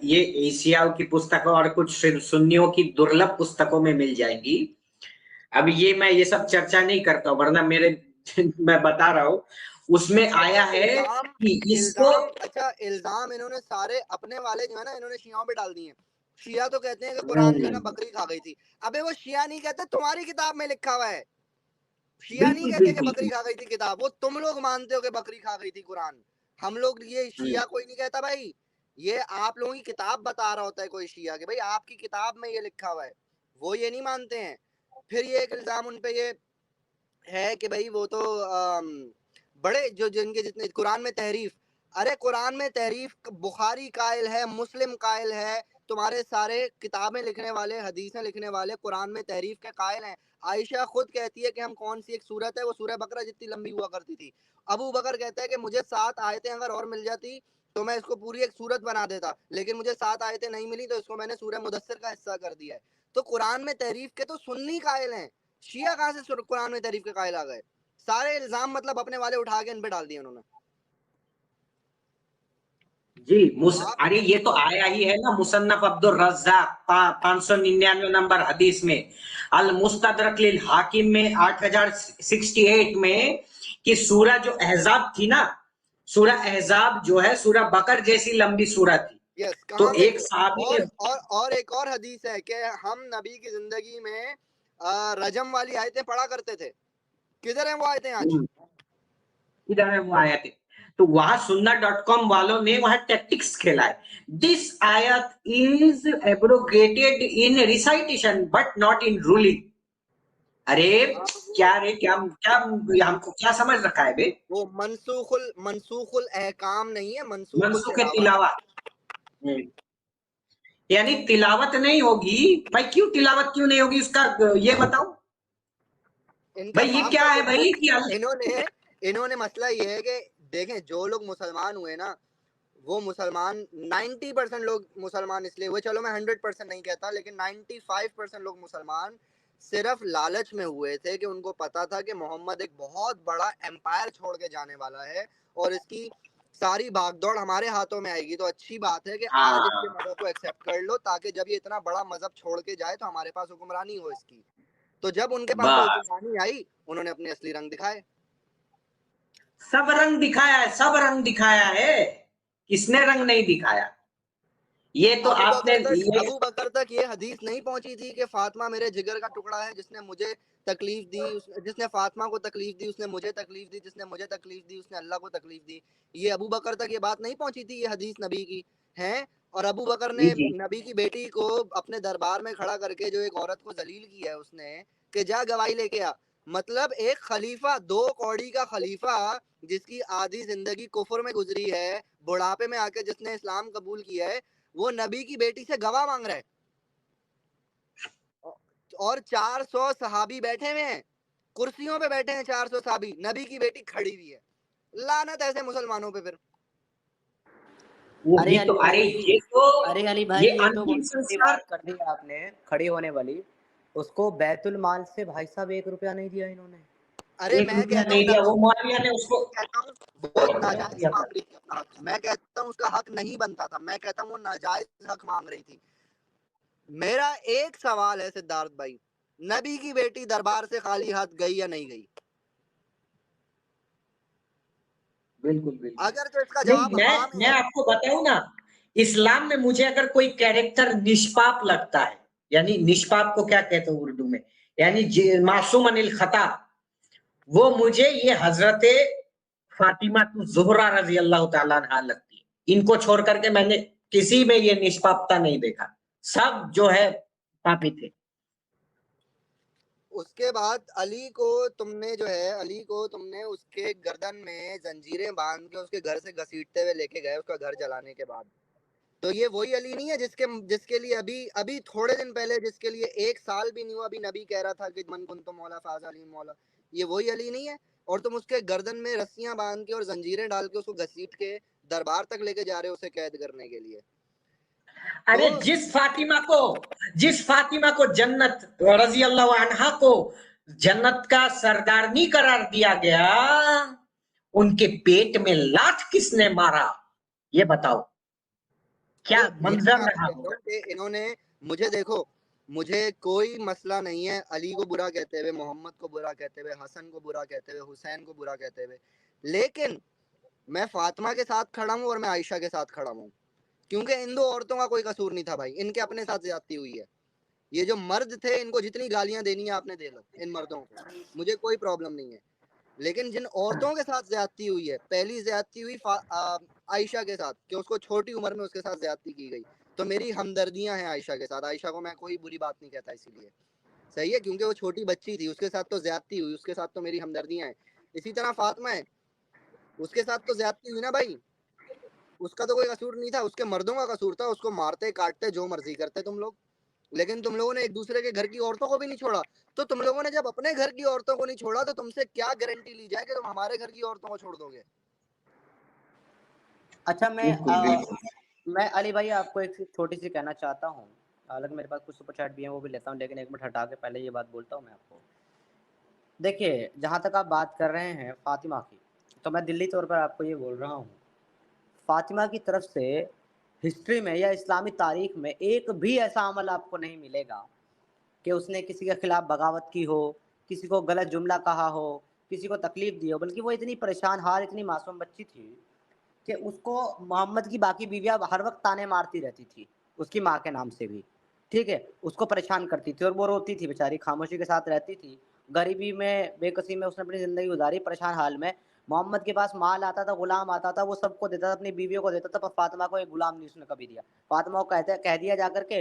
ये एशिया की पुस्तकों और कुछ सुन्नियों की दुर्लभ पुस्तकों में मिल जाएंगी। अब ये मैं ये सब चर्चा नहीं करता हूँ, वरना मेरे मैं बता रहा हूँ उसमें आया है इल्जाम कि इसको इल्जाम अच्छा इल्जाम इन्होंने सारे अपने वाले जो है ना इन्होंने शियाओं पे डाल दिए हैं। शिया तो कहते हैं कि कुरान जो है ना बकरी खा गई थी। अबे वो शिया नहीं कहते, तुम्हारी किताब में लिखा हुआ है। शिया नहीं बिल्कुल कहते कि बिल्कुल बकरी खा गई थी किताब, वो तुम लोग मानते हो कि बकरी खा गई थी कुरान। हम लोग, ये शिया कोई नहीं कहता भाई, ये आप लोगों की किताब बता रहा होता है कोई शिया कि भाई आपकी किताब में ये लिखा हुआ है, वो ये नहीं मानते हैं। फिर ये एक इल्जाम उनपे ये है कि भाई वो तो बड़े जो जिनके जितने कुरान में तहरीफ, अरे कुरान में तहरीफ बुखारी कायल है, मुस्लिम कायल है, तुम्हारे सारे किताबें लिखने वाले, हदीसें लिखने वाले कुरान में तहरीफ के कायल हैं। आयशा खुद कहती है कि हम कौन सी एक सूरत है, वो सूरह बकरा जितनी लंबी हुआ करती थी। अबू बकर कहता है कि मुझे 7 आयतें अगर और मिल जाती तो मैं इसको पूरी एक सूरत बना देता, लेकिन मुझे 7 आयतें नहीं मिली तो इसको मैंने सूरह मुदस्सिर का हिस्सा कर दिया है। तो कुरान में तहरीफ के तो सुन्नी कायल हैं, शिया कहाँ से कुरान में तहरीफ के कायल आ गए? सारे इल्जाम मतलब अपने वाले उठा के इन पे डाल दिए उन्होंने। जी अरे ये तो आया ही है ना मुसन्नफ अब्दुल रज़्ज़ाक 599 नंबर हदीस में, अल मुस्तदरक लिल हाकिम में 8068 में, कि सूरह जो अहज़ाब थी ना, सूरह अहज़ाब जो है सूरह बकर जैसी लंबी सूरह थी। यस, तो एक साहबी और एक और हदीस है कि हम नबी की जिंदगी में रजम वाली आयतें पढ़ा करते थे। किधर है वो आयतें आज? किधर है वो आयतें? तो वहां सुन्ना.com वालों ने वहां टैक्टिक्स खेला है। दिस आयत is abrogated in recitation but not in ruling. अरे क्या रे, क्या क्या हमको क्या समझ रखा है बे? वो मनसूखुल अहकाम नहीं है, मनसूख तिलावत। यानी तिलावत नहीं होगी भाई, क्यों तिलावत क्यों नहीं होगी उसका ये बताओ भाई, ये क्या है भाई कि इन्होंने मसला ये है कि देखें जो लोग मुसलमान हुए ना, वो मुसलमान 90% लोग मुसलमान इसलिए हुए, चलो मैं 100% नहीं कहता, लेकिन 95% लोग मुसलमान सिर्फ लालच में हुए थे कि उनको पता था कि मोहम्मद एक बहुत बड़ा एम्पायर छोड़ के जाने वाला है और इसकी सारी भागदौड़ हमारे हाथों में आएगी। तो अच्छी बात है कि आज इसके मजहब को एक्सेप्ट कर लो, ताकि जब ये इतना बड़ा मजहब छोड़ के जाए तो हमारे पास हुक्मरानी हो इसकी। तो जब उनके पास हुक्मरानी आई, उन्होंने अपने असली रंग दिखाए। सब रंग दिखाया है, सब रंग दिखाया है, किसने रंग नहीं दिखाया? ये तो आपने अबू बकर तक ये हदीस नहीं पहुंची थी कि फातिमा मेरे जिगर का टुकड़ा है, जिसने मुझे तकलीफ दी, जिसने फातिमा को तकलीफ दी उसने मुझे तकलीफ दी, जिसने मुझे तकलीफ दी उसने अल्लाह को तकलीफ दी। ये अबू बकर तक ये बात नहीं पहुंची थी, ये हदीस नबी की है। और अबू बकर ने नबी की बेटी को अपने दरबार में खड़ा करके जो एक औरत को जलील किया है उसने, कि जा गवाही लेके आ। मतलब एक खलीफा, 2 कौड़ी का खलीफा, जिसकी आधी जिंदगी कुफर में गुजरी है, बुढ़ापे में आके जिसने इस्लाम कबूल किया है, वो नबी की बेटी से गवाह मांग रहा है। और 400 सहाबी बैठे हुए हैं, कुर्सियों पे बैठे हैं 400 सहाबी, नबी की बेटी खड़ी हुई है। लानत ऐसे मुसलमानों पे फिर। अरे अली भाई, ये ये तो बात कर दी आपने खड़ी होने वाली। उसको बैतुल माल से भाई साहब 1 रुपया नहीं दिया इन्होंने। अरे मैं कहता हूँ वो मुआविया ने उसको वो नाजायज मांग रही थी अपना हक। मैं कहता हूँ उसका हक नहीं बनता था, मैं कहता हूँ वो नाजायज हक मांग रही थी। मेरा एक सवाल है सिद्धार्थ भाई, नबी की बेटी दरबार से खाली हाथ गई या नहीं गई? बिल्कुल अगर तो इसका जवाब मैं आपको बताऊं ना, इस्लाम में मुझे अगर कोई कैरेक्टर निष्पाप लगता है, यानी निष्पाप को क्या कहते हैं उर्दू में, यानी मासूम अनिल खता, वो मुझे ये हजरत फातिमा ज़ुहरा रजी अल्लाह तआला अन्हा लगती है। इनको छोड़ करके मैंने किसी में ये निष्पापता नहीं देखा, सब जो है पापी थे। उसके बाद अली को तुमने उसके गर्दन में जंजीरें बांध के उसके घर से घसीटते हुए लेके गए उसका घर जलाने के बाद। तो ये वही अली नहीं है जिसके लिए अभी थोड़े दिन पहले, जिसके लिए 1 साल भी नहीं हुआ, अभी नबी कह रहा था कि मन कुंतु मौला फाज़ अली मौला। ये वही अली नहीं है? और तुम उसके गर्दन में रस्सियां बांध के और जंजीरें डाल के उसको घसीट के दरबार तक लेके जा रहे हो उसे कैद करने के लिए। अरे जिस फातिमा को जन्नत रजी अल्लाह अन्हा को जन्नत का सरदारनी करार दिया गया, उनके पेट में लात किसने मारा? ये बताओ क्या अरे ये मंजर मैं रहा आपको कहता हूँ कि इन्होंने मुझे देखो, मुझे कोई मसला नहीं है अली को बुरा कहते हुए, मोहम्मद को बुरा कहते हुए, हसन को बुरा कहते हुए, हुसैन को बुरा कहते हुए, लेकिन मैं फातिमा के साथ खड़ा हूँ और मैं आयशा के साथ खड़ा हूँ, क्योंकि इन दो औरतों का कोई कसूर नहीं था भाई, इनके अपने साथ ज्यादती हुई है। ये जो मर्द थे इनको जितनी गालियां देनी है आपने दे लो इन मर्दों को, मुझे कोई प्रॉब्लम नहीं है, लेकिन जिन औरतों के साथ ज्यादती हुई है, पहली ज्यादती हुई आयशा के साथ कि उसको छोटी उम्र में उसके साथ ज्यादती की गई, तो मेरी हमदर्दियां हैं आयशा के साथ, आयशा को मैं कोई बुरी बात नहीं कहता इसीलिए, सही है, क्योंकि वो छोटी बच्ची थी, उसके साथ तो ज्यादती हुई, उसके साथ तो मेरी हमदर्दियां हैं। इसी तरह फातिमा है, उसके साथ तो ज्यादती हुई ना भाई, उसका तो कोई कसूर नहीं था, उसके मर्दों का कसूर था, उसको मारते काटते जो मर्जी करते तुम लोग, लेकिन तुम लोगों ने एक दूसरे के घर की औरतों को भी नहीं छोड़ा। तो तुम लोगों ने जब अपने घर की औरतों को नहीं छोड़ा तो तुमसे क्या गारंटी ली जाए कि तुम हमारे घर की औरतों को छोड़ दोगे? अच्छा बिल्कुल बिल्कुल मैं अली भाई आपको एक छोटी सी कहना चाहता हूँ, हालांकि मेरे पास कुछ सुपर चैट भी है वो भी लेता हूँ, लेकिन एक मिनट हटा के पहले ये बात बोलता हूँ मैं आपको। देखिए जहाँ तक आप बात कर रहे हैं फातिमा की, तो मैं दिल्ली तौर पर आपको ये बोल रहा हूँ, फातिमा की तरफ से हिस्ट्री में या इस्लामी तारीख में एक भी ऐसा अमल आपको नहीं मिलेगा कि उसने किसी के खिलाफ बगावत की हो, किसी को गलत जुमला कहा हो, किसी को तकलीफ दी हो, बल्कि वो इतनी परेशान हाल, इतनी मासूम बच्ची थी कि उसको मोहम्मद की बाकी बीवियां हर वक्त ताने मारती रहती थी, उसकी माँ के नाम से भी, ठीक है, उसको परेशान करती थी और वो रोती थी बेचारी, खामोशी के साथ रहती थी, गरीबी में बेकसी में उसने अपनी ज़िंदगी गुजारी, परेशान हाल में। मोहम्मद के पास माल आता था, गुलाम आता था, वो सबको देता था, अपनी बीवियों को देता था, पर फातिमा को एक गुलाम नहीं उसने कभी दिया। फातिमा को कह दिया जाकर के,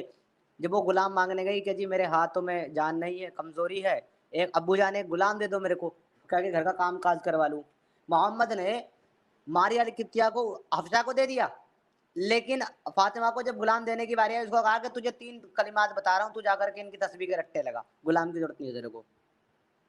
जब वो गुलाम मांगने गई कि जी मेरे हाथों में जान नहीं है, कमज़ोरी है, एक अब्बू जान एक गुलाम दे दो मेरे को, क्या कि घर का काम काज करवा लूँ। मोहम्मद ने मारिया कित्तिया को हफ्सा को दे दिया, लेकिन फातिमा को जब गुलाम देने की बारी आई, उसको कहा कि तुझे 3 कलिमात बता रहा हूँ, तू जाकर के इनकी तस्बीह के रट्टे लगा, गुलाम की जरूरत नहीं है तेरे को।